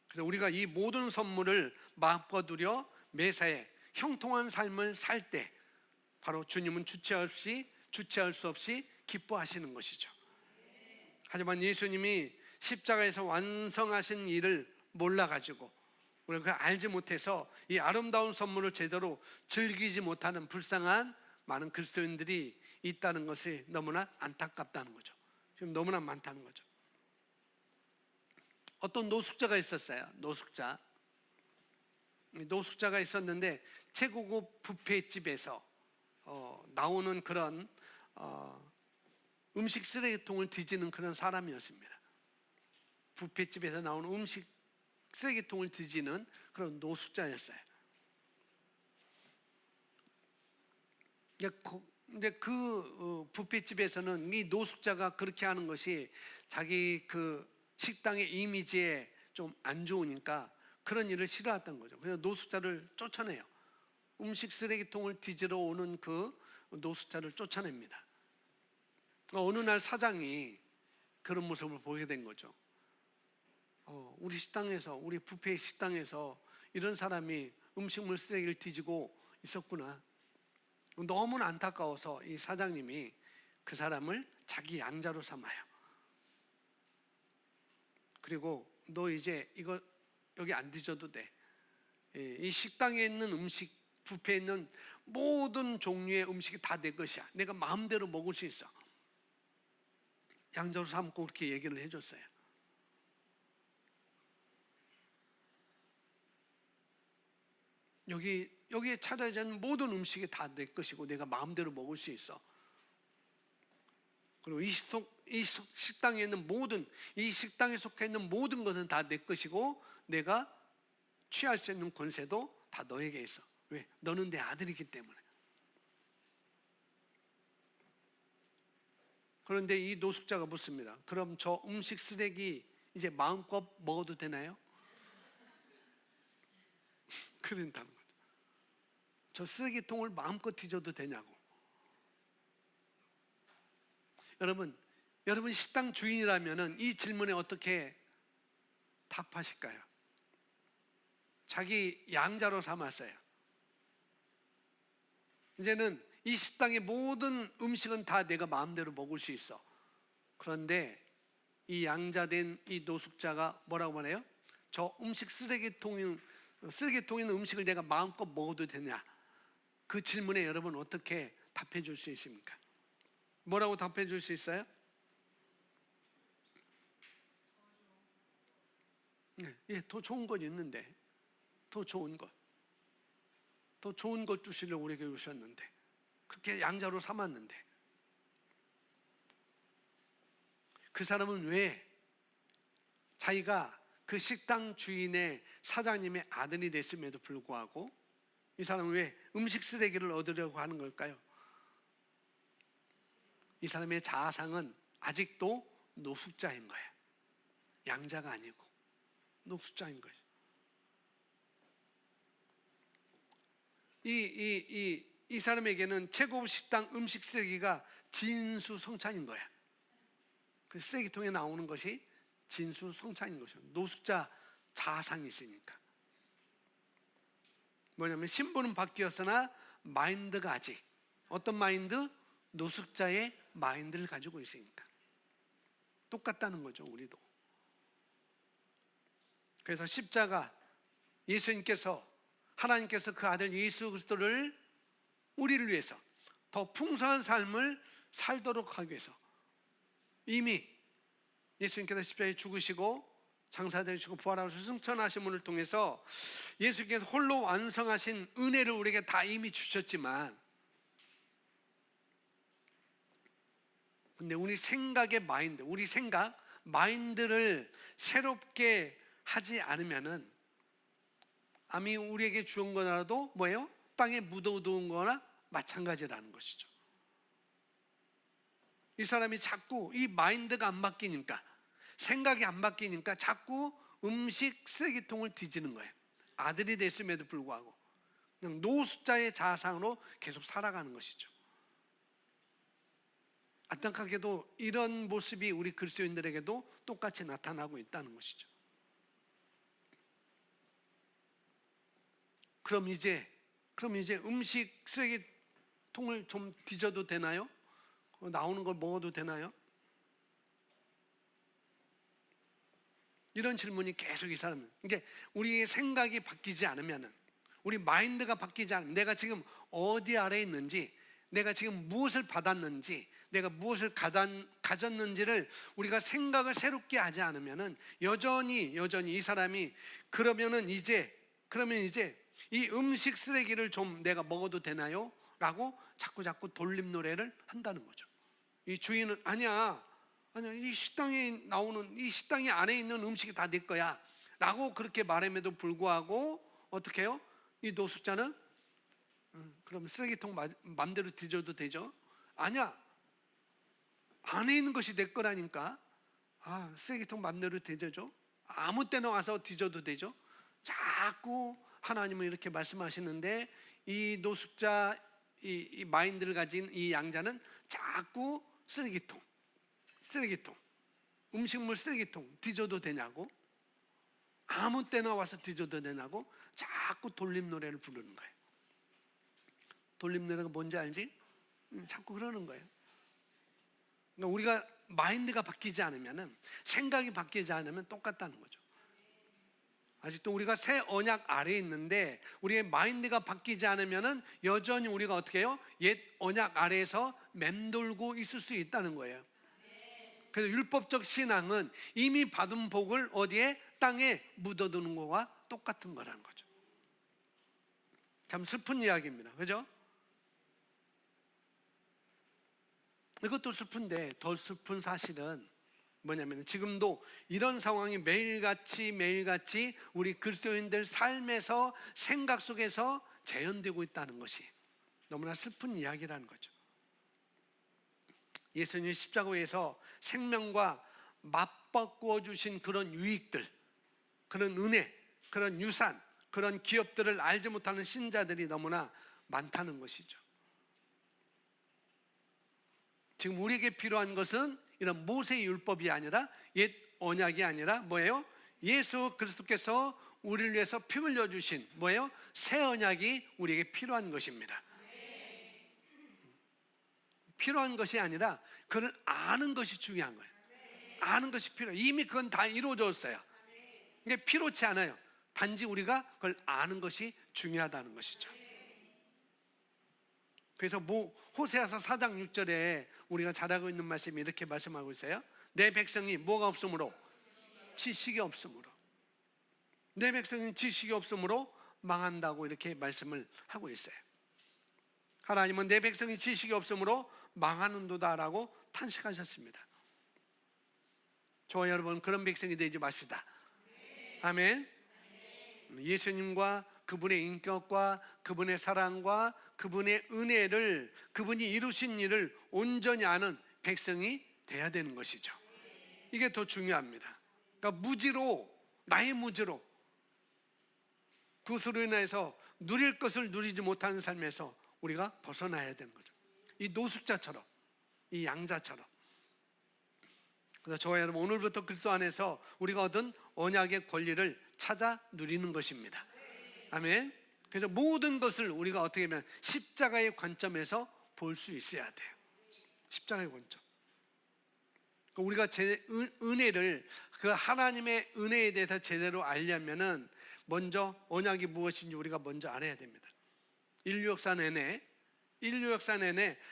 그래서 우리가 이 모든 선물을 마음껏 누려 매사에 형통한 삶을 살 때 바로 주님은 주체할 수 없이 기뻐하시는 것이죠. 하지만 예수님이 십자가에서 완성하신 일을 몰라가지고 우리가 그걸 알지 못해서 이 아름다운 선물을 제대로 즐기지 못하는 불쌍한 많은 그리스도인들이 있다는 것이 너무나 안타깝다는 거죠. 지금 너무나 많다는 거죠. 어떤 노숙자가 있었어요. 노숙자가 있었는데 최고급 뷔페집에서 나오는 그런 음식 쓰레기통을 뒤지는 그런 사람이었습니다. 뷔페집에서 나오는 음식 쓰레기통을 뒤지는 그런 노숙자였어요. 근데 그 뷔페집에서는 이 노숙자가 그렇게 하는 것이 자기 그 식당의 이미지에 좀 안 좋으니까 그런 일을 싫어했던 거죠. 그래서 노숙자를 쫓아내요. 음식 쓰레기통을 뒤지러 오는 그 노숙자를 쫓아냅니다. 어느 날 사장이 그런 모습을 보게 된 거죠. 우리 식당에서, 우리 뷔페 식당에서 이런 사람이 음식물 쓰레기를 뒤지고 있었구나. 너무나 안타까워서 이 사장님이 그 사람을 자기 양자로 삼아요. 그리고 너 이제 이거 여기 안 뒤져도 돼. 이 식당에 있는 음식, 뷔페에 있는 모든 종류의 음식이 다 내 것이야. 내가 마음대로 먹을 수 있어. 양자로 삼고 그렇게 얘기를 해줬어요. 여기에 차려져 있는 모든 음식이 다 내 것이고 내가 마음대로 먹을 수 있어. 그리고 이 식당에 있는 이 식당에 속해 있는 모든 것은 다 내 것이고 내가 취할 수 있는 권세도 다 너에게 있어. 왜? 너는 내 아들이기 때문에. 그런데 이 노숙자가 묻습니다. 그럼 저 음식 쓰레기 이제 마음껏 먹어도 되나요? 그런다는 거죠. 저 쓰레기통을 마음껏 뒤져도 되냐고. 여러분 식당 주인이라면 이 질문에 어떻게 답하실까요? 자기 양자로 삼았어요. 이제는 이 식당의 모든 음식은 다 내가 마음대로 먹을 수 있어. 그런데 이 양자된 이 노숙자가 뭐라고 말해요? 저 음식 쓰레기통에 있는 음식을 내가 마음껏 먹어도 되냐? 그 질문에 여러분 어떻게 답해 줄 수 있습니까? 뭐라고 답해 줄 수 있어요? 더 좋은 건 있는데, 더 좋은 것 주시려고 우리에게 주셨는데, 그렇게 양자로 삼았는데, 그 사람은 왜 자기가 그 식당 주인의 사장님의 아들이 됐음에도 불구하고 이 사람은 왜 음식 쓰레기를 얻으려고 하는 걸까요? 이 사람의 자아상은 아직도 노숙자인 거예요. 양자가 아니고 노숙자인 거예요. 이 사람에게는 최고급 식당 음식 쓰레기가 진수성찬인 거야. 그 쓰레기통에 나오는 것이 진수성찬인 것이죠. 노숙자 자아상이 있으니까. 뭐냐면 신분은 바뀌었으나 마인드가 아직 어떤 마인드? 노숙자의 마인드를 가지고 있으니까. 똑같다는 거죠, 우리도. 그래서 십자가 하나님께서 그 아들 예수 그리스도를 우리를 위해서 더 풍성한 삶을 살도록 하기 위해서 이미 예수님께서 십자가에 죽으시고 장사되시고 부활하시고 승천하심을 통해서 예수님께서 홀로 완성하신 은혜를 우리에게 다 이미 주셨지만, 근데 우리 마인드를 새롭게 하지 않으면은 아미 우리에게 주은 거라도 뭐예요? 땅에 묻어두은 거나 마찬가지라는 것이죠. 이 사람이 자꾸 이 마인드가 안 바뀌니까, 생각이 안 바뀌니까 자꾸 음식 쓰레기통을 뒤지는 거예요. 아들이 됐음에도 불구하고 그냥 노숙자의 자상으로 계속 살아가는 것이죠. 안타깝게도 이런 모습이 우리 그리스도인들에게도 똑같이 나타나고 있다는 것이죠. 그럼 이제 음식 쓰레기통을 좀 뒤져도 되나요? 나오는 걸 먹어도 되나요? 이런 질문이 계속 이 사람은, 이게 우리의 생각이 바뀌지 않으면은, 우리 마인드가 바뀌지 않으면, 내가 지금 어디 아래에 있는지, 내가 지금 무엇을 받았는지, 내가 무엇을 가졌는지를 우리가 생각을 새롭게 하지 않으면은 여전히 이 사람이 그러면 이제 이 음식 쓰레기를 좀 내가 먹어도 되나요? 라고 자꾸 돌림 노래를 한다는 거죠. 이 주인은 아니야, 이 식당에 나오는, 이 식당이 안에 있는 음식이 다 내 거야 라고 그렇게 말함에도 불구하고 어떻게 해요? 이 노숙자는 그럼 쓰레기통 맘대로 뒤져도 되죠? 아니야, 안에 있는 것이 내 거라니까. 쓰레기통 맘대로 뒤져줘? 아무 때나 와서 뒤져도 되죠? 자꾸 하나님은 이렇게 말씀하시는데, 이 노숙자, 이 마인드를 가진 이 양자는 자꾸 쓰레기통, 음식물 쓰레기통 뒤져도 되냐고, 아무 때나 와서 뒤져도 되냐고 자꾸 돌림 노래를 부르는 거예요. 돌림 노래가 뭔지 알지? 자꾸 그러는 거예요. 그러니까 우리가 마인드가 바뀌지 않으면은, 생각이 바뀌지 않으면 똑같다는 거죠. 아직도 우리가 새 언약 아래에 있는데 우리의 마인드가 바뀌지 않으면은 여전히 우리가 어떻게 해요? 옛 언약 아래에서 맴돌고 있을 수 있다는 거예요. 그래서 율법적 신앙은 이미 받은 복을 어디에? 땅에 묻어두는 거와 똑같은 거라는 거죠. 참 슬픈 이야기입니다. 그죠? 이것도 슬픈데 더 슬픈 사실은 뭐냐면, 지금도 이런 상황이 매일같이 우리 그리스도인들 삶에서, 생각 속에서 재현되고 있다는 것이 너무나 슬픈 이야기라는 거죠. 예수님이 십자가에서 생명과 맞바꾸어 주신 그런 유익들, 그런 은혜, 그런 유산, 그런 기업들을 알지 못하는 신자들이 너무나 많다는 것이죠. 지금 우리에게 필요한 것은 이런 모세의 율법이 아니라, 옛 언약이 아니라 뭐예요? 예수 그리스도께서 우리를 위해서 피 흘려 주신 뭐예요? 새 언약이 우리에게 필요한 것입니다. 필요한 것이 아니라 그걸 아는 것이 중요한 거예요. 아는 것이 필요해요. 이미 그건 다 이루어졌어요. 이게 필요치 않아요. 단지 우리가 그걸 아는 것이 중요하다는 것이죠. 그래서 호세아서 4장 6절에 우리가 잘 알고 있는 말씀이 이렇게 말씀하고 있어요. 내 백성이 뭐가 없으므로? 지식이 없으므로. 내 백성이 지식이 없으므로 망한다고 이렇게 말씀을 하고 있어요. 하나님은 내 백성이 지식이 없으므로 망하는도다라고 탄식하셨습니다. 저와 여러분, 그런 백성이 되지 맙시다. 아멘. 예수님과 그분의 인격과 그분의 사랑과 그분의 은혜를, 그분이 이루신 일을 온전히 아는 백성이 돼야 되는 것이죠. 이게 더 중요합니다. 그러니까 무지로, 나의 무지로, 그것으로 인해서 누릴 것을 누리지 못하는 삶에서 우리가 벗어나야 되는 거죠. 이 노숙자처럼, 이 양자처럼. 그래서 저와 여러분, 오늘부터 그리스도 안에서 우리가 얻은 언약의 권리를 찾아 누리는 것입니다. 아멘. 그래서 모든 것을 우리가 어떻게 하면 십자가의 관점에서 볼 수 있어야 돼요. 십자가의 관점. 우리가 은혜를, 그 하나님의 은혜에 대해서 제대로 알려면은 먼저 언약이 무엇인지 우리가 먼저 알아야 됩니다. 인류 역사 내내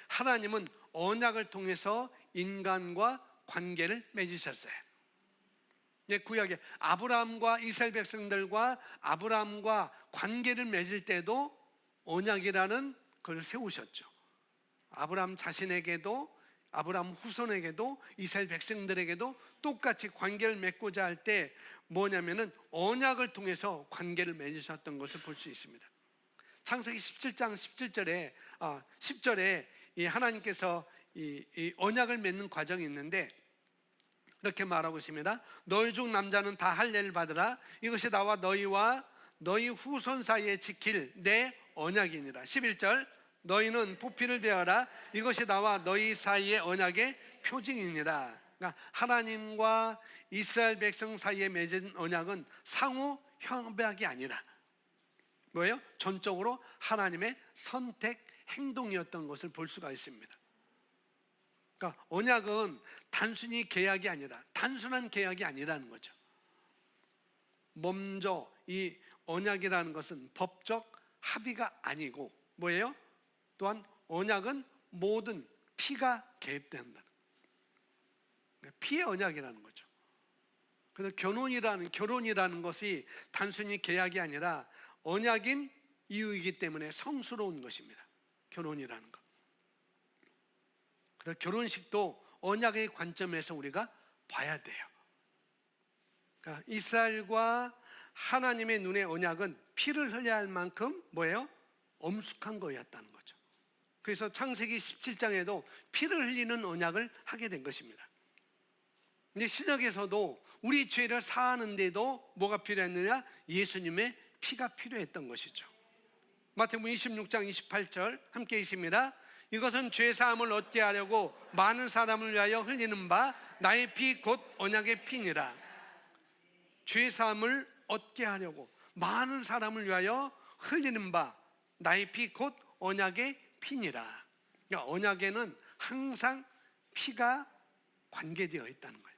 하나님은 언약을 통해서 인간과 관계를 맺으셨어요. 구약에 아브라함과 이스라엘 백성들과 아브라함과 관계를 맺을 때도 언약이라는 걸 세우셨죠. 아브라함 자신에게도, 아브라함 후손에게도, 이스라엘 백성들에게도 똑같이 관계를 맺고자 할 때 뭐냐면은 언약을 통해서 관계를 맺으셨던 것을 볼 수 있습니다. 창세기 17장 10절에 이 하나님께서 이 언약을 맺는 과정이 있는데 이렇게 말하고 있습니다. 너희 중 남자는 다 할례를 받으라. 이것이 나와 너희와 너희 후손 사이에 지킬 내 언약이니라. 11절 너희는 포피를 베어라. 이것이 나와 너희 사이의 언약의 표징이니라. 그러니까 하나님과 이스라엘 백성 사이에 맺은 언약은 상호 협약이 아니라 뭐예요? 전적으로 하나님의 선택 행동이었던 것을 볼 수가 있습니다. 그러니까 언약은 단순히 계약이 아니라 단순한 계약이 아니라는 거죠. 먼저 이 언약이라는 것은 법적 합의가 아니고 뭐예요? 또한 언약은 모든 피가 개입된다. 피의 언약이라는 거죠. 그래서 결혼이라는 것이 단순히 계약이 아니라 언약인 이유이기 때문에 성스러운 것입니다. 결혼이라는 것. 그래서 결혼식도 언약의 관점에서 우리가 봐야 돼요. 그러니까 이스라엘과 하나님의 눈의 언약은 피를 흘려야 할 만큼 뭐예요? 엄숙한 거였다는 거죠. 그래서 창세기 17장에도 피를 흘리는 언약을 하게 된 것입니다. 근데 신약에서도 우리 죄를 사하는데도 뭐가 필요했느냐? 예수님의 피가 필요했던 것이죠. 마태복음 26장 28절 함께 있습니다. 이것은 죄사함을 얻게 하려고 많은 사람을 위하여 흘리는 바 나의 피 곧 언약의 피니라. 죄사함을 얻게 하려고 많은 사람을 위하여 흘리는 바 나의 피 곧 언약의 피니라. 그러니까 언약에는 항상 피가 관계되어 있다는 거예요.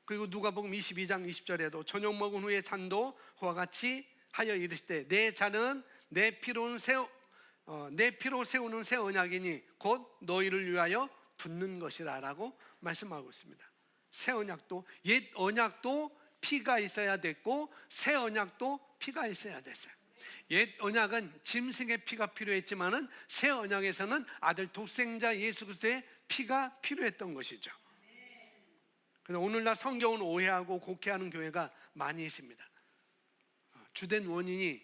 그리고 누가복음 22장 20절에도 저녁 먹은 후에 잔도 그와 같이 하여 이르시되 내 잔은 내 피로 세우는 새 언약이니 곧 너희를 위하여 붓는 것이라 라고 말씀하고 있습니다. 새 언약도 옛 언약도 피가 있어야 됐고 새 언약도 피가 있어야 됐어요. 옛 언약은 짐승의 피가 필요했지만은 새 언약에서는 아들 독생자 예수 그리스도의 피가 필요했던 것이죠. 그래서 오늘날 성경을 오해하고 곡해하는 교회가 많이 있습니다. 주된 원인이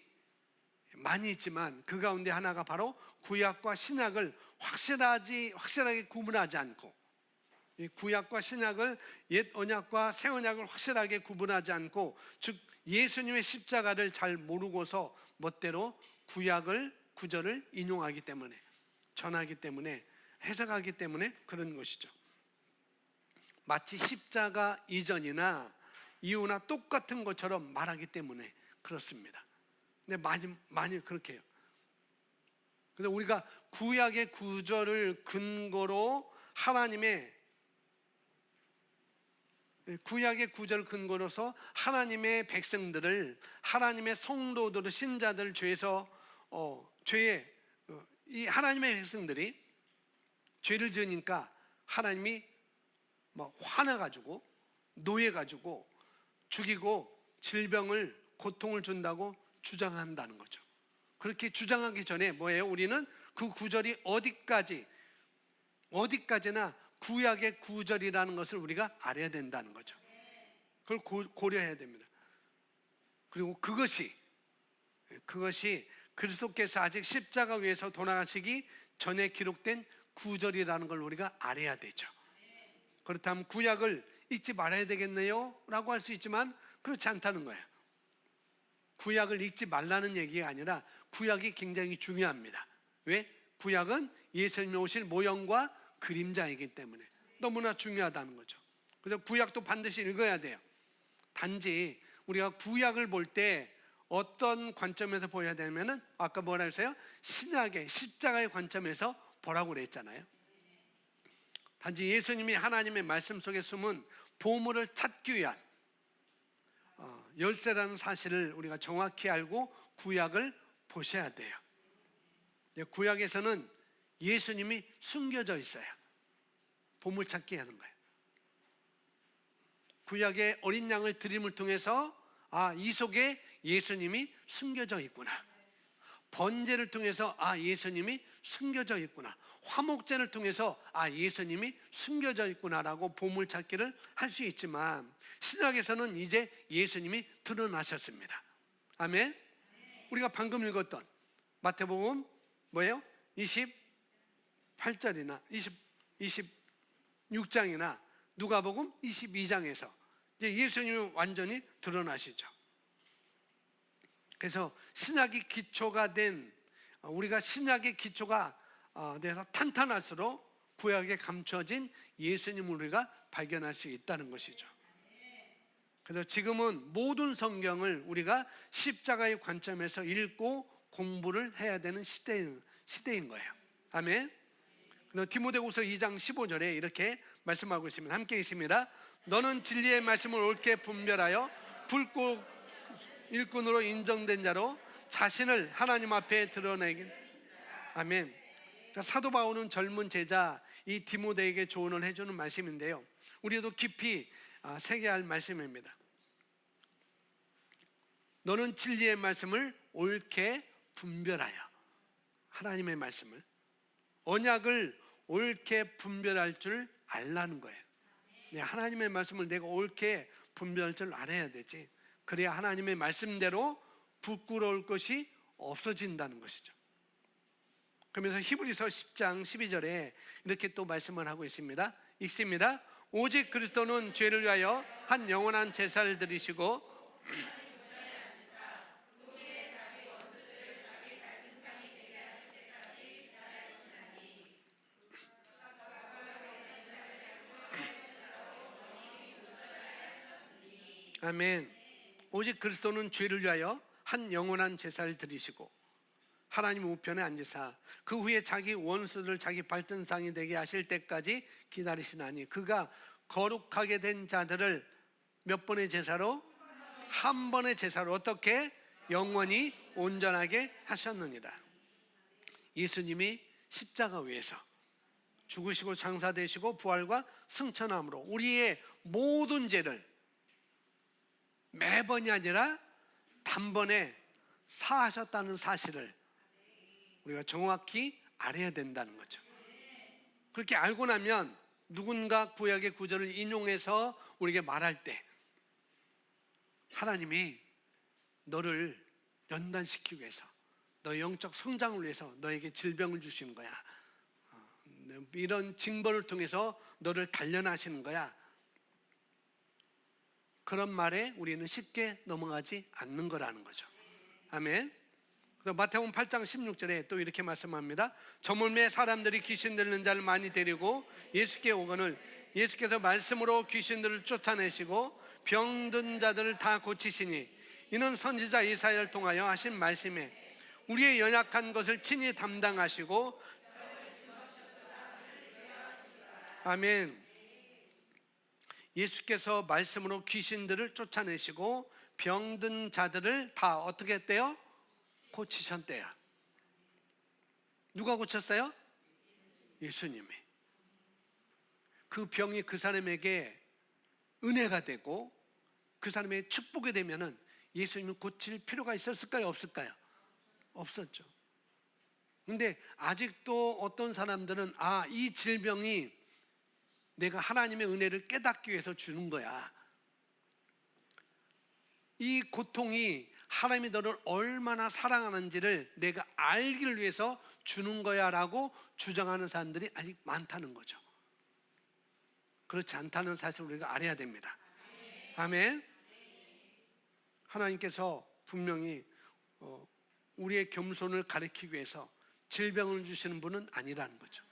많이 있지만 그 가운데 하나가 바로 구약과 신약을 확실하게 구분하지 않고, 이 구약과 신약을 옛 언약과 새 언약을 확실하게 구분하지 않고, 즉 예수님의 십자가를 잘 모르고서 멋대로 구약을 구절을 인용하기 때문에, 전하기 때문에, 해석하기 때문에 그런 것이죠. 마치 십자가 이전이나 이후나 똑같은 것처럼 말하기 때문에 그렇습니다. 근데 많이 그렇게 해요. 그래서 우리가 구약의 구절을 근거로 구약의 구절을 근거로서 하나님의 백성들을, 하나님의 성도들을, 신자들을 이 하나님의 백성들이 죄를 지으니까 하나님이 막 화나가지고 노예가지고 죽이고 질병을 고통을 준다고 주장한다는 거죠. 그렇게 주장하기 전에 뭐예요? 우리는 그 구절이 어디까지나 구약의 구절이라는 것을 우리가 알아야 된다는 거죠. 그걸 고려해야 됩니다. 그리고 그것이 그리스도께서 아직 십자가 위에서 돌아가시기 전에 기록된 구절이라는 걸 우리가 알아야 되죠. 그렇다면 구약을 잊지 말아야 되겠네요? 라고 할 수 있지만 그렇지 않다는 거예요. 구약을 잊지 말라는 얘기가 아니라 구약이 굉장히 중요합니다. 왜? 구약은 예수님이 오실 모형과 그림자이기 때문에 너무나 중요하다는 거죠. 그래서 구약도 반드시 읽어야 돼요. 단지 우리가 구약을 볼 때 어떤 관점에서 보여야 되냐면은 아까 뭐라 했어요? 신약의 십자가의 관점에서 보라고 그랬잖아요. 단지 예수님이 하나님의 말씀 속에 숨은 보물을 찾기 위한 열쇠라는 사실을 우리가 정확히 알고 구약을 보셔야 돼요. 구약에서는 예수님이 숨겨져 있어요. 보물 찾기 하는 거예요. 구약의 어린 양을 드림을 통해서 이 속에 예수님이 숨겨져 있구나. 번제를 통해서 예수님이 숨겨져 있구나. 화목제를 통해서 예수님이 숨겨져 있구나라고 보물찾기를 할 수 있지만 신약에서는 이제 예수님이 드러나셨습니다. 아멘. 우리가 방금 읽었던 마태복음 뭐예요? 28절이나 26장이나 누가복음 22장에서 이제 예수님이 완전히 드러나시죠. 그래서 신약의 기초가 된, 우리가 신약의 기초가 돼서 탄탄할수록 구약에 감춰진 예수님을 우리가 발견할 수 있다는 것이죠. 그래서 지금은 모든 성경을 우리가 십자가의 관점에서 읽고 공부를 해야 되는 시대인 거예요. 아멘. 디모데후서 2장 15절에 이렇게 말씀하고 있습니다. 함께 있습니다. 너는 진리의 말씀을 옳게 분별하여 붉고 일꾼으로 인정된 자로 자신을 하나님 앞에 드러내긴. 아멘. 사도 바울은 젊은 제자 이 디모데에게 조언을 해주는 말씀인데요, 우리도 깊이 새겨야 할 말씀입니다. 너는 진리의 말씀을 옳게 분별하여, 하나님의 말씀을, 언약을 옳게 분별할 줄 알라는 거예요. 하나님의 말씀을 내가 옳게 분별할 줄 알아야 되지. 그래야 하나님의 말씀대로 부끄러울 것이 없어진다는 것이죠. 그러면서 히브리서 10장 12절에 이렇게 또 말씀을 하고 있습니다. 읽습니다. 오직 그리스도는 죄를 위하여 한 영원한 제사를 드리시고 아멘. 오직 그리스도는 죄를 위하여 한 영원한 제사를 드리시고 하나님 우편에 앉으사 그 후에 자기 원수들 자기 발등상이 되게 하실 때까지 기다리시나니 그가 거룩하게 된 자들을 몇 번의 제사로? 한 번의 제사로 어떻게? 영원히 온전하게 하셨느니라. 예수님이 십자가 위에서 죽으시고 장사되시고 부활과 승천함으로 우리의 모든 죄를 매번이 아니라 단번에 사하셨다는 사실을 우리가 정확히 알아야 된다는 거죠. 그렇게 알고 나면 누군가 구약의 구절을 인용해서 우리에게 말할 때 하나님이 너를 연단시키기 위해서, 너의 영적 성장을 위해서 너에게 질병을 주시는 거야, 이런 징벌을 통해서 너를 단련하시는 거야, 그런 말에 우리는 쉽게 넘어가지 않는 거라는 거죠. 아멘. 마태복음 8장 16절에 또 이렇게 말씀합니다. 저물매 사람들이 귀신 들리는 자를 많이 데리고 예수께 오거늘 예수께서 말씀으로 귀신들을 쫓아내시고 병든 자들을 다 고치시니 이는 선지자 이사야를 통하여 하신 말씀에 우리의 연약한 것을 친히 담당하시고. 아멘. 예수께서 말씀으로 귀신들을 쫓아내시고 병든 자들을 다 어떻게 했대요? 고치셨대요. 누가 고쳤어요? 예수님이. 그 병이 그 사람에게 은혜가 되고 그 사람의 축복이 되면은 예수님을 고칠 필요가 있었을까요? 없을까요? 없었죠. 근데 아직도 어떤 사람들은 이 질병이 내가 하나님의 은혜를 깨닫기 위해서 주는 거야, 이 고통이 하나님이 너를 얼마나 사랑하는지를 내가 알기를 위해서 주는 거야 라고 주장하는 사람들이 아직 많다는 거죠. 그렇지 않다는 사실을 우리가 알아야 됩니다. 아멘. 하나님께서 분명히 우리의 겸손을 가리키기 위해서 질병을 주시는 분은 아니라는 거죠.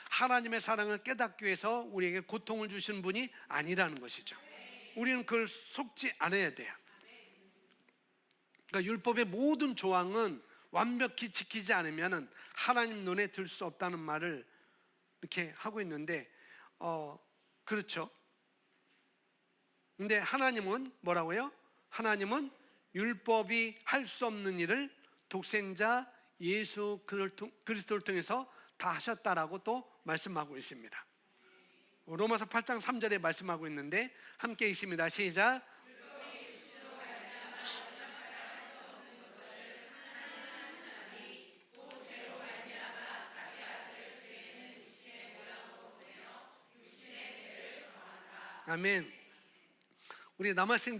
하나님의 사랑을 깨닫기 위해서 우리에게 고통을 주시는 분이 아니라는 것이죠. 우리는 그걸 속지 않아야 돼요. 그러니까 율법의 모든 조항은 완벽히 지키지 않으면 하나님 눈에 들 수 없다는 말을 이렇게 하고 있는데 그렇죠. 근데 하나님은 뭐라고요? 하나님은 율법이 할 수 없는 일을 독생자 예수 그리스도를 통해서 다 하셨다라고 또 말씀하고 있습니다. 로마서 8장 3절에 말씀하고 있는데 함께 읽습니다. 시작. 아멘. 우리 남학생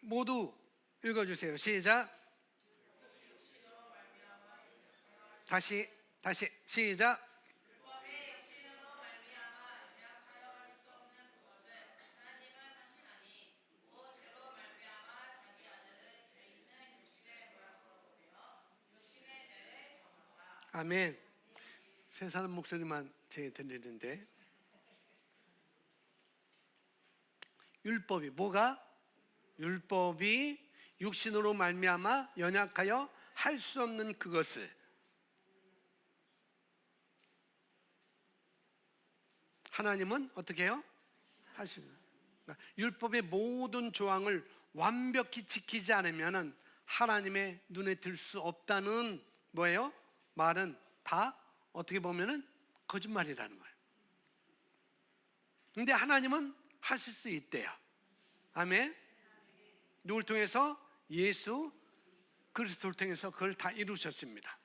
모두 읽어주세요. 시작. 다시 시작. 아멘. 세 사람 목소리만 제게 들리는데, 율법이 뭐가? 율법이 육신으로 말미암아 연약하여 할 수 없는 그것을 하나님은 어떻게 해요? 하시는. 그러니까 율법의 모든 조항을 완벽히 지키지 않으면 하나님의 눈에 들 수 없다는 뭐예요? 말은 다 어떻게 보면은 거짓말이라는 거예요. 근데 하나님은 하실 수 있대요. 아멘. 누굴 통해서? 예수 그리스도를 통해서 그걸 다 이루셨습니다.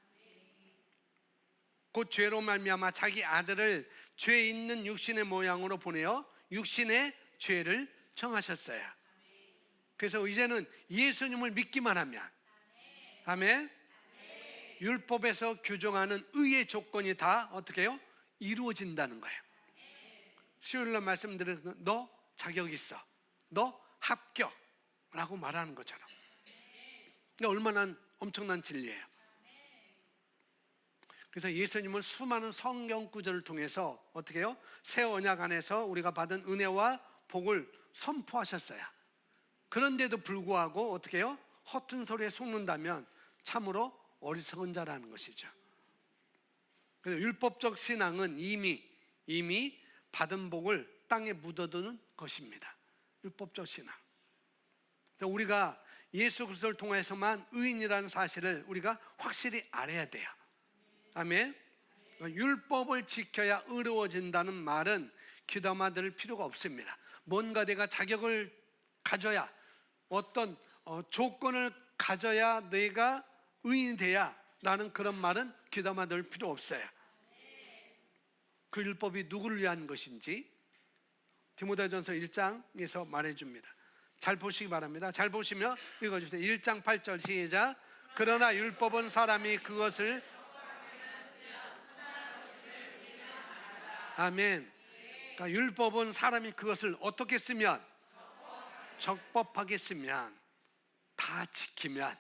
곧 죄로 말미암아 자기 아들을 죄 있는 육신의 모양으로 보내어 육신의 죄를 정하셨어요. 그래서 이제는 예수님을 믿기만 하면, 아멘, 율법에서 규정하는 의의 조건이 다 어떻게 해요? 이루어진다는 거예요. 수요일날 말씀드린 너 자격 있어, 너 합격라고 말하는 것처럼. 그러니까 얼마나 엄청난 진리예요. 그래서 예수님은 수많은 성경 구절을 통해서 어떻게 해요? 새 언약 안에서 우리가 받은 은혜와 복을 선포하셨어요. 그런데도 불구하고 어떻게 해요? 허튼 소리에 속는다면 참으로 어리석은 자라는 것이죠. 그래서 율법적 신앙은 이미 받은 복을 땅에 묻어두는 것입니다. 율법적 신앙. 우리가 예수 그리스도를 통해서만 의인이라는 사실을 우리가 확실히 알아야 돼요. 아멘. 율법을 지켜야 의로워진다는 말은 귀담아 들을 필요가 없습니다. 뭔가 내가 자격을 가져야, 어떤 조건을 가져야 내가 의인이 돼야 라는 그런 말은 귀담아 들을 필요 없어요. 그 율법이 누구를 위한 것인지 디모데전서 1장에서 말해줍니다. 잘 보시기 바랍니다. 잘 보시면 읽어주세요. 1장 8절 시작. 그러나 율법은 사람이 그것을, 아멘. 그러니까 율법은 사람이 그것을 어떻게 쓰면, 적법하게 쓰면, 다 지키면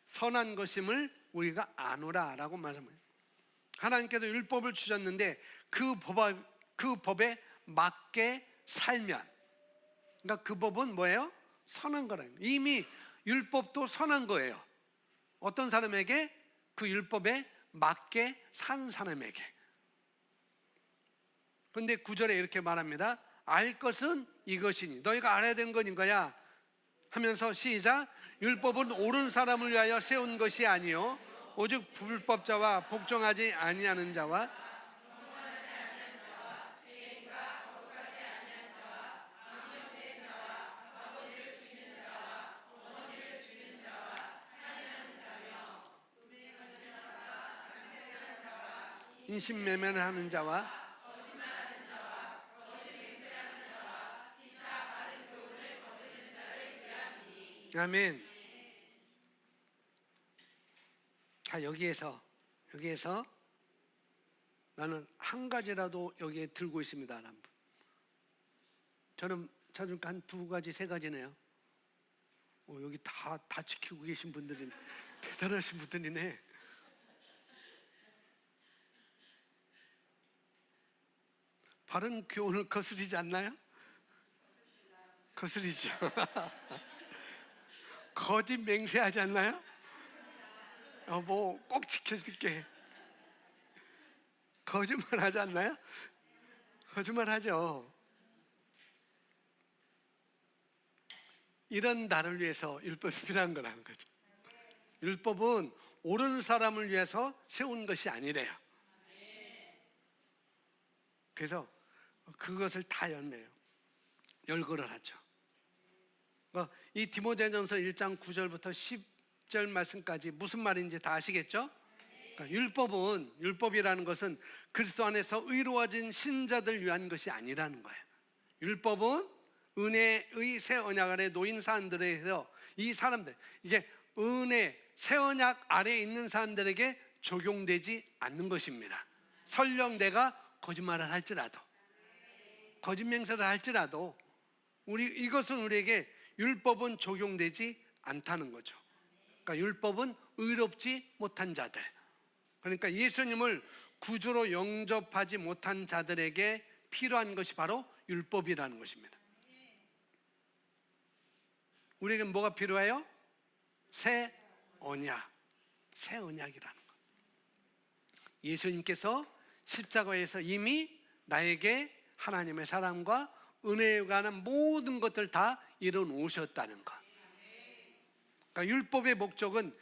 선한 것임을 우리가 아노라라고 말합니다. 하나님께서 율법을 주셨는데 그 법에 맞게 살면, 그러니까 그 법은 뭐예요? 선한 거라는 거예요. 이미 율법도 선한 거예요. 어떤 사람에게? 그 율법에 맞게 사는 사람에게. 그런데 9절에 이렇게 말합니다. 알 것은 이것이니, 너희가 알아야 되는 건 이거야 하면서 시작. 율법은 옳은 사람을 위하여 세운 것이 아니요 오직 불법자와 복종하지 아니하는 자와 인신매매를 하는 자와 아멘. 자, 여기에서 나는 한 가지라도 여기에 들고 있습니다. 저는 찾으니까 한 2가지, 3가지네요. 여기 다 지키고 계신 분들이 대단하신 분들이네. 바른 교훈을 거스리지 않나요? 거스리죠. 거짓 맹세하지 않나요? 뭐 꼭 지켜줄게. 거짓말 하지 않나요? 거짓말 하죠. 이런 나를 위해서 율법이 필요한 거라는 거죠. 율법은 옳은 사람을 위해서 세운 것이 아니래요. 그래서 그것을 다 열거를 하죠. 이 디모데전서 1장 9절부터 10절 말씀까지 무슨 말인지 다 아시겠죠? 그러니까 율법이라는 것은 그리스도 안에서 의로워진 신자들 위한 것이 아니라는 거예요. 율법은 은혜의 새 언약 아래 놓인 사람들에서 이 사람들, 이게 은혜 새 언약 아래에 있는 사람들에게 적용되지 않는 것입니다. 설령 내가 거짓말을 할지라도, 거짓 맹세를 할지라도 이것은 우리에게 율법은 적용되지 않다는 거죠. 그러니까 율법은 의롭지 못한 자들, 그러니까 예수님을 구주로 영접하지 못한 자들에게 필요한 것이 바로 율법이라는 것입니다. 우리에게 뭐가 필요해요? 새 언약, 새 언약이라는 것. 예수님께서 십자가에서 이미 나에게 하나님의 사랑과 은혜에 관한 모든 것들 다 이뤄 놓으셨다는 것. 그러니까 율법의 목적은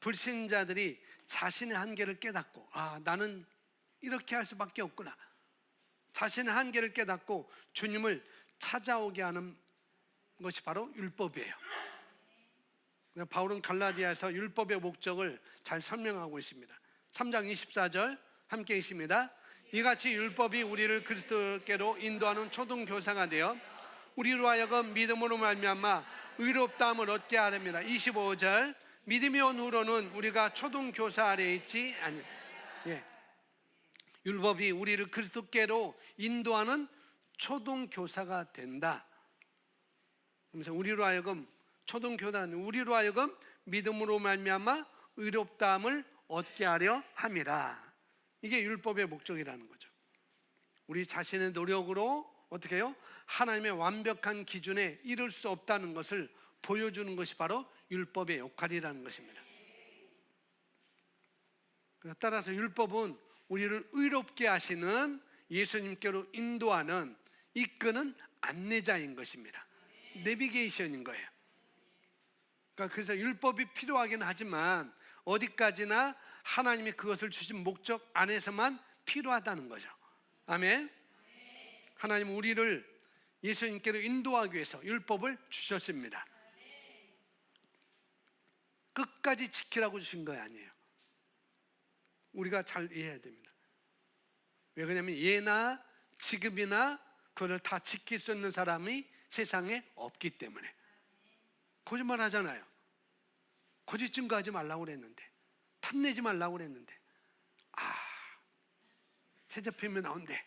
불신자들이 자신의 한계를 깨닫고, 나는 이렇게 할 수밖에 없구나, 자신의 한계를 깨닫고 주님을 찾아오게 하는 것이 바로 율법이에요. 바울은 갈라디아에서 율법의 목적을 잘 설명하고 있습니다. 3장 24절 함께 있습니다. 이같이 율법이 우리를 그리스도께로 인도하는 초등교사가 되어 우리로 하여금 믿음으로 말미암아 의롭다함을 얻게 하렵니다. 25절 믿음이 온 후로는 우리가 초등교사 아래에 있지 아니. 율법이 우리를 그리스도께로 인도하는 초등교사가 된다. 그래서 우리로 하여금 초등교사는 우리로 하여금 믿음으로 말미암아 의롭다함을 얻게 하려 함이라. 이게 율법의 목적이라는 거죠. 우리 자신의 노력으로 어떻게 해요? 하나님의 완벽한 기준에 이를 수 없다는 것을 보여주는 것이 바로 율법의 역할이라는 것입니다. 따라서 율법은 우리를 의롭게 하시는 예수님께로 인도하는, 이끄는 안내자인 것입니다. 내비게이션인 거예요. 그래서 율법이 필요하긴 하지만 어디까지나 하나님이 그것을 주신 목적 안에서만 필요하다는 거죠. 아멘. 하나님은 우리를 예수님께로 인도하기 위해서 율법을 주셨습니다. 끝까지 지키라고 주신 거 아니에요. 우리가 잘 이해해야 됩니다. 왜 그러냐면 예나 지금이나 그걸 다 지킬 수 있는 사람이 세상에 없기 때문에. 거짓말 하잖아요. 거짓 증거하지 말라고 그랬는데, 탐내지 말라고 그랬는데, 새 제품이 나온대.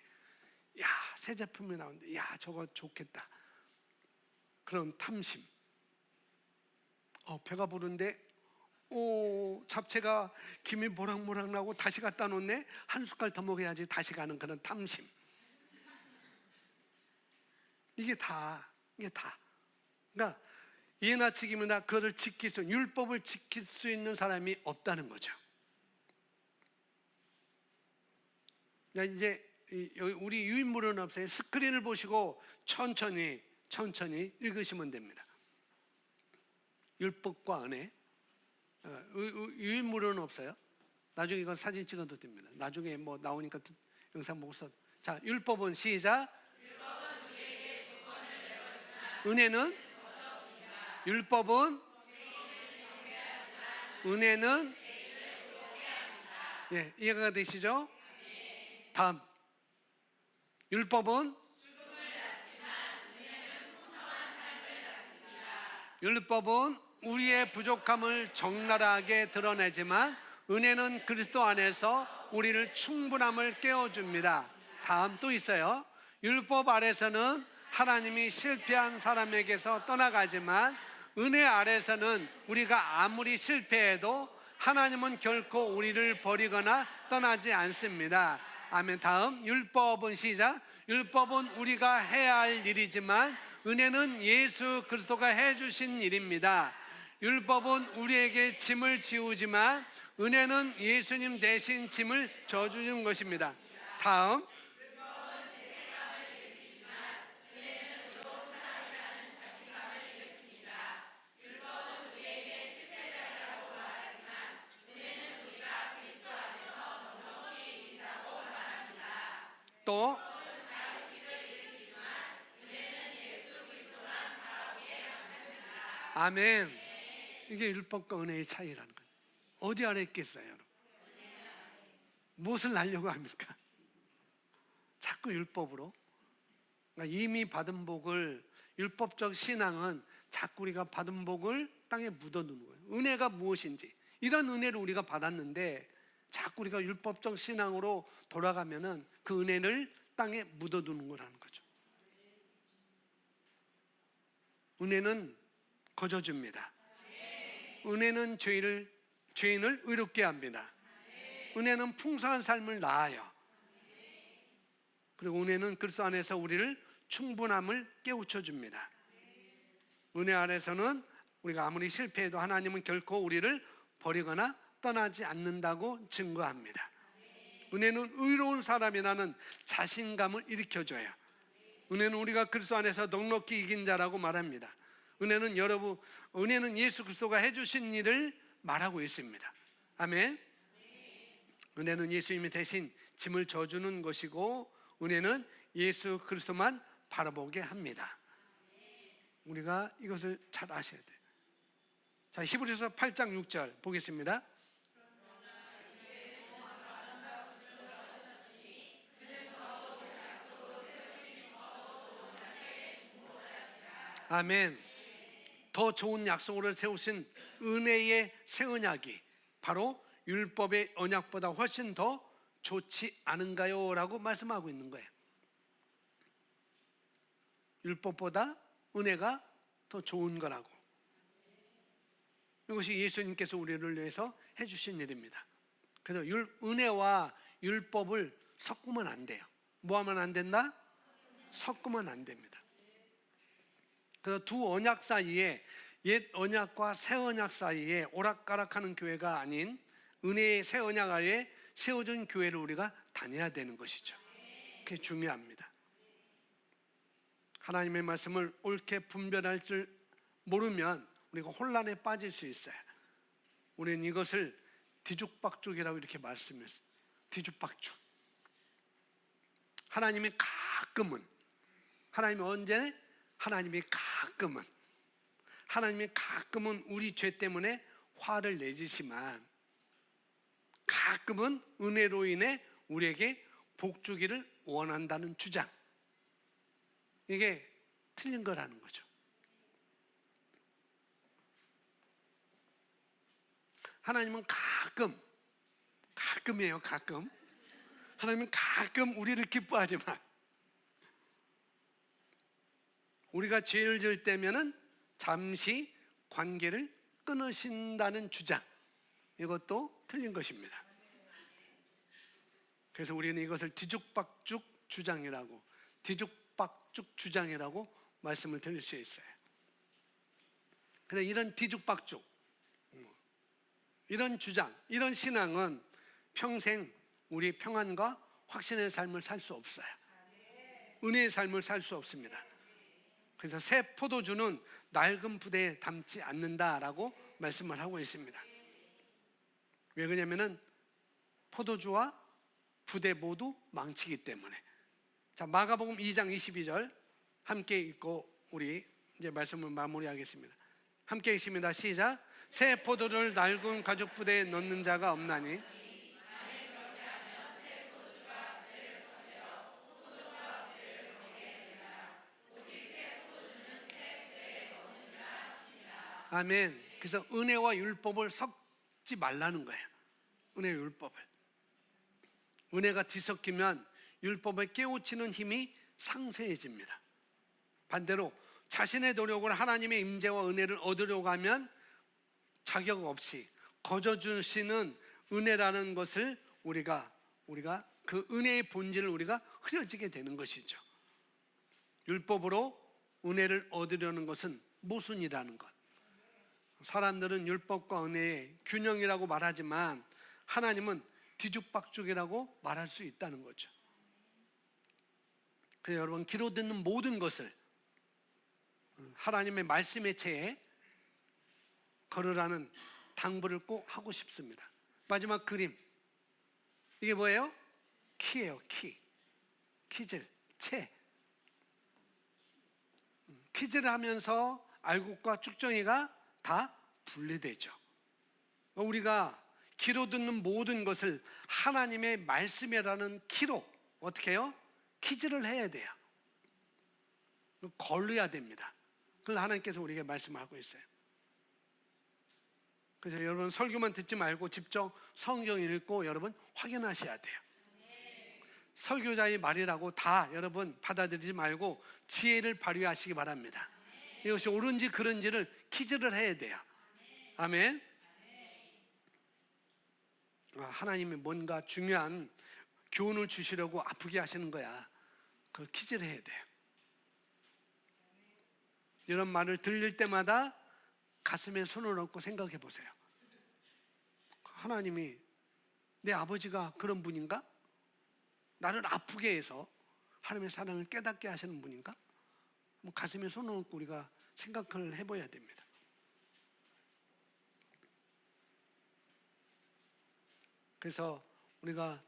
새 제품이 나온대. 저거 좋겠다. 그런 탐심. 배가 부른데 잡채가 김이 모락모락 나고 다시 갖다 놓네. 한 숟갈 더 먹어야지 다시 가는 그런 탐심. 이게 다. 그러니까 예나 지금이나 그것을 지킬 수, 율법을 지킬 수 있는 사람이 없다는 거죠. 이제 우리 유인물은 없어요. 스크린을 보시고 천천히 읽으시면 됩니다. 율법과 은혜. 유인물은 없어요. 나중에 이건 사진 찍어도 됩니다. 나중에 뭐 나오니까 영상 보고 써. 자, 율법은 시작. 율법은 우리에게 조건을 내려주지만 은혜는 율법은 은혜는 이해가 되시죠? 다음. 율법은 율법은 우리의 부족함을 적나라하게 드러내지만 은혜는 그리스도 안에서 우리를 충분함을 깨워줍니다. 다음 또 있어요. 율법 아래서는 하나님이 실패한 사람에게서 떠나가지만 은혜 아래서는 우리가 아무리 실패해도 하나님은 결코 우리를 버리거나 떠나지 않습니다. 아멘. 다음. 율법은 시작. 율법은 우리가 해야 할 일이지만 은혜는 예수 그리스도가 해주신 일입니다. 율법은 우리에게 짐을 지우지만 은혜는 예수님 대신 짐을 져주는 것입니다. 다음. 또 아멘. 이게 율법과 은혜의 차이라는 거예요. 어디 아래 있겠어요, 여러분? 무엇을 날려고 합니까? 자꾸 율법으로. 그러니까 이미 받은 복을 율법적 신앙은 자꾸 우리가 받은 복을 땅에 묻어두는 거예요. 은혜가 무엇인지, 이런 은혜를 우리가 받았는데 자꾸 우리가 율법적 신앙으로 돌아가면은 그 은혜를 땅에 묻어두는 거라는 거죠. 은혜는 거저줍니다. 은혜는 죄인을 의롭게 합니다. 은혜는 풍성한 삶을 낳아요. 그리고 은혜는 그리스도 안에서 우리를 충분함을 깨우쳐 줍니다. 은혜 안에서는 우리가 아무리 실패해도 하나님은 결코 우리를 버리거나 떠나지 않는다고 증거합니다. 은혜는 의로운 사람이라는 자신감을 일으켜줘요. 은혜는 우리가 그리스도 안에서 넉넉히 이긴 자라고 말합니다. 은혜는 예수 그리스도가 해주신 일을 말하고 있습니다. 아멘. 은혜는 예수님이 대신 짐을 져주는 것이고, 은혜는 예수 그리스도만 바라보게 합니다. 우리가 이것을 잘 아셔야 돼요. 자, 히브리서 8장 6절 보겠습니다. 아멘. 더 좋은 약속으로 세우신 은혜의 새 언약이 바로 율법의 언약보다 훨씬 더 좋지 않은가요? 라고 말씀하고 있는 거예요. 율법보다 은혜가 더 좋은 거라고. 이것이 예수님께서 우리를 위해서 해주신 일입니다. 그래서 은혜와 율법을 섞으면 안 돼요. 뭐 하면 안 된다? 섞으면 안 됩니다. 그래서 두 언약 사이에, 옛 언약과 새 언약 사이에 오락가락하는 교회가 아닌 은혜의 새 언약 아래 세워진 교회를 우리가 다녀야 되는 것이죠. 그게 중요합니다. 하나님의 말씀을 옳게 분별할 줄 모르면 우리가 혼란에 빠질 수 있어요. 우리는 이것을 뒤죽박죽이라고 이렇게 말씀했어요. 뒤죽박죽. 하나님이 가끔은, 하나님이 가끔은 우리 죄 때문에 화를 내지시만 가끔은 은혜로 인해 우리에게 복 주기를 원한다는 주장, 이게 틀린 거라는 거죠. 하나님은 가끔이에요. 하나님은 가끔 우리를 기뻐하지만 우리가 죄를 지을 때면은 잠시 관계를 끊으신다는 주장, 이것도 틀린 것입니다. 그래서 우리는 이것을 뒤죽박죽 주장이라고 말씀을 드릴 수 있어요. 그런데 이런 뒤죽박죽, 이런 주장, 이런 신앙은 평생 우리 평안과 확신의 삶을 살 수 없어요. 은혜의 삶을 살 수 없습니다. 그래서 새 포도주는 낡은 부대에 담지 않는다라고 말씀을 하고 있습니다. 왜 그러냐면은 포도주와 부대 모두 망치기 때문에. 자, 마가복음 2장 22절 함께 읽고 우리 이제 말씀을 마무리하겠습니다. 함께 읽습니다. 시작. 새 포도를 낡은 가죽 부대에 넣는 자가 없나니. 아멘. 그래서 은혜와 율법을 섞지 말라는 거예요. 은혜와 율법을. 은혜가 뒤섞이면 율법을 깨우치는 힘이 상쇄해집니다. 반대로 자신의 노력으로 하나님의 임재와 은혜를 얻으려고 하면 자격 없이 거저 주시는 은혜라는 것을 우리가 그 은혜의 본질을 우리가 흐려지게 되는 것이죠. 율법으로 은혜를 얻으려는 것은 모순이라는 것. 사람들은 율법과 은혜의 균형이라고 말하지만 하나님은 뒤죽박죽이라고 말할 수 있다는 거죠. 그래서 여러분, 귀로 듣는 모든 것을 하나님의 말씀의 체에 걸으라는 당부를 꼭 하고 싶습니다. 마지막 그림, 이게 뭐예요? 키예요. 키질, 체. 키질을 하면서 알곡과 쭉정이가 다 분리되죠. 우리가 귀로 듣는 모든 것을 하나님의 말씀이라는 키로 어떻게 해요? 키질을 해야 돼요. 걸러야 됩니다. 그걸 하나님께서 우리에게 말씀하고 있어요. 그래서 여러분 설교만 듣지 말고 직접 성경 읽고 여러분 확인하셔야 돼요. 설교자의 말이라고 다 여러분 받아들이지 말고 지혜를 발휘하시기 바랍니다. 이것이 옳은지 그른지를 퀴즈를 해야 돼요. 아멘. 하나님이 뭔가 중요한 교훈을 주시려고 아프게 하시는 거야. 그걸 퀴즈를 해야 돼요. 이런 말을 들릴 때마다 가슴에 손을 얹고 생각해 보세요. 하나님이 내 아버지가 그런 분인가? 나를 아프게 해서 하나님의 사랑을 깨닫게 하시는 분인가? 가슴에 손을 얹고 우리가 생각을 해봐야 됩니다. 그래서 우리가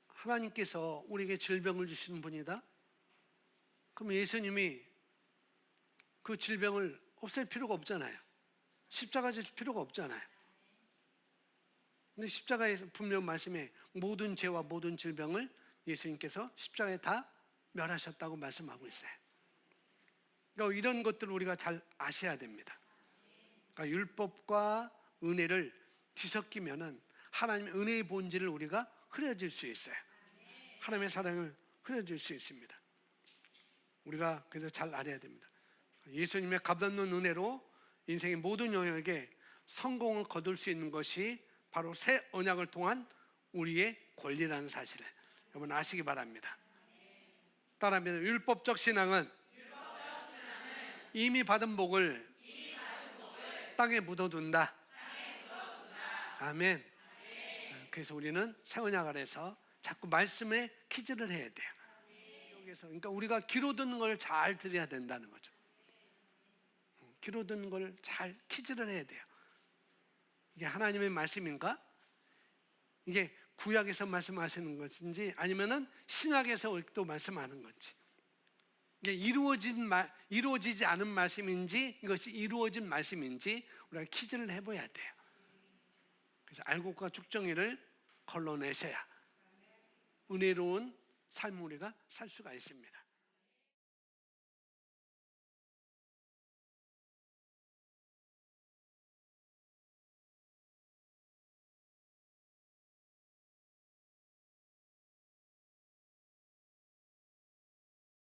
하나님께서 우리에게 질병을 주시는 분이다? 그럼 예수님이 그 질병을 없앨 필요가 없잖아요. 십자가 질 필요가 없잖아요. 근데 십자가에서 분명 말씀해 모든 죄와 모든 질병을 예수님께서 십자가에 다 멸하셨다고 말씀하고 있어요. 그러니까 이런 것들을 우리가 잘 아셔야 됩니다. 그러니까 율법과 은혜를 뒤섞이면은 하나님의 은혜의 본질을 우리가 흐려질 수 있어요. 하나님의 사랑을 흐려질 수 있습니다. 우리가 그래서 잘 알아야 됩니다. 예수님의 값없는 은혜로 인생의 모든 영역에 성공을 거둘 수 있는 것이 바로 새 언약을 통한 우리의 권리라는 사실을 여러분 아시기 바랍니다. 따라합니다. 율법적 신앙은 이미 받은 복을 땅에 묻어둔다. 아멘. 그래서 우리는 새 언약 아래서 자꾸 말씀에 퀴즈를 해야 돼요. 여기서 그러니까 우리가 귀로 듣는 걸 잘 들어야 된다는 거죠. 귀로 듣는 걸 잘 퀴즈를 해야 돼요. 이게 하나님의 말씀인가? 이게 구약에서 말씀하시는 것인지 아니면은 신약에서 또 말씀하는 건지, 이게 이루어지지 않은 말씀인지 이것이 이루어진 말씀인지 우리가 퀴즈를 해봐야 돼요. 그래서 알곡과 죽정이를 걸러내셔야 은혜로운 삶을 우리가 살 수가 있습니다.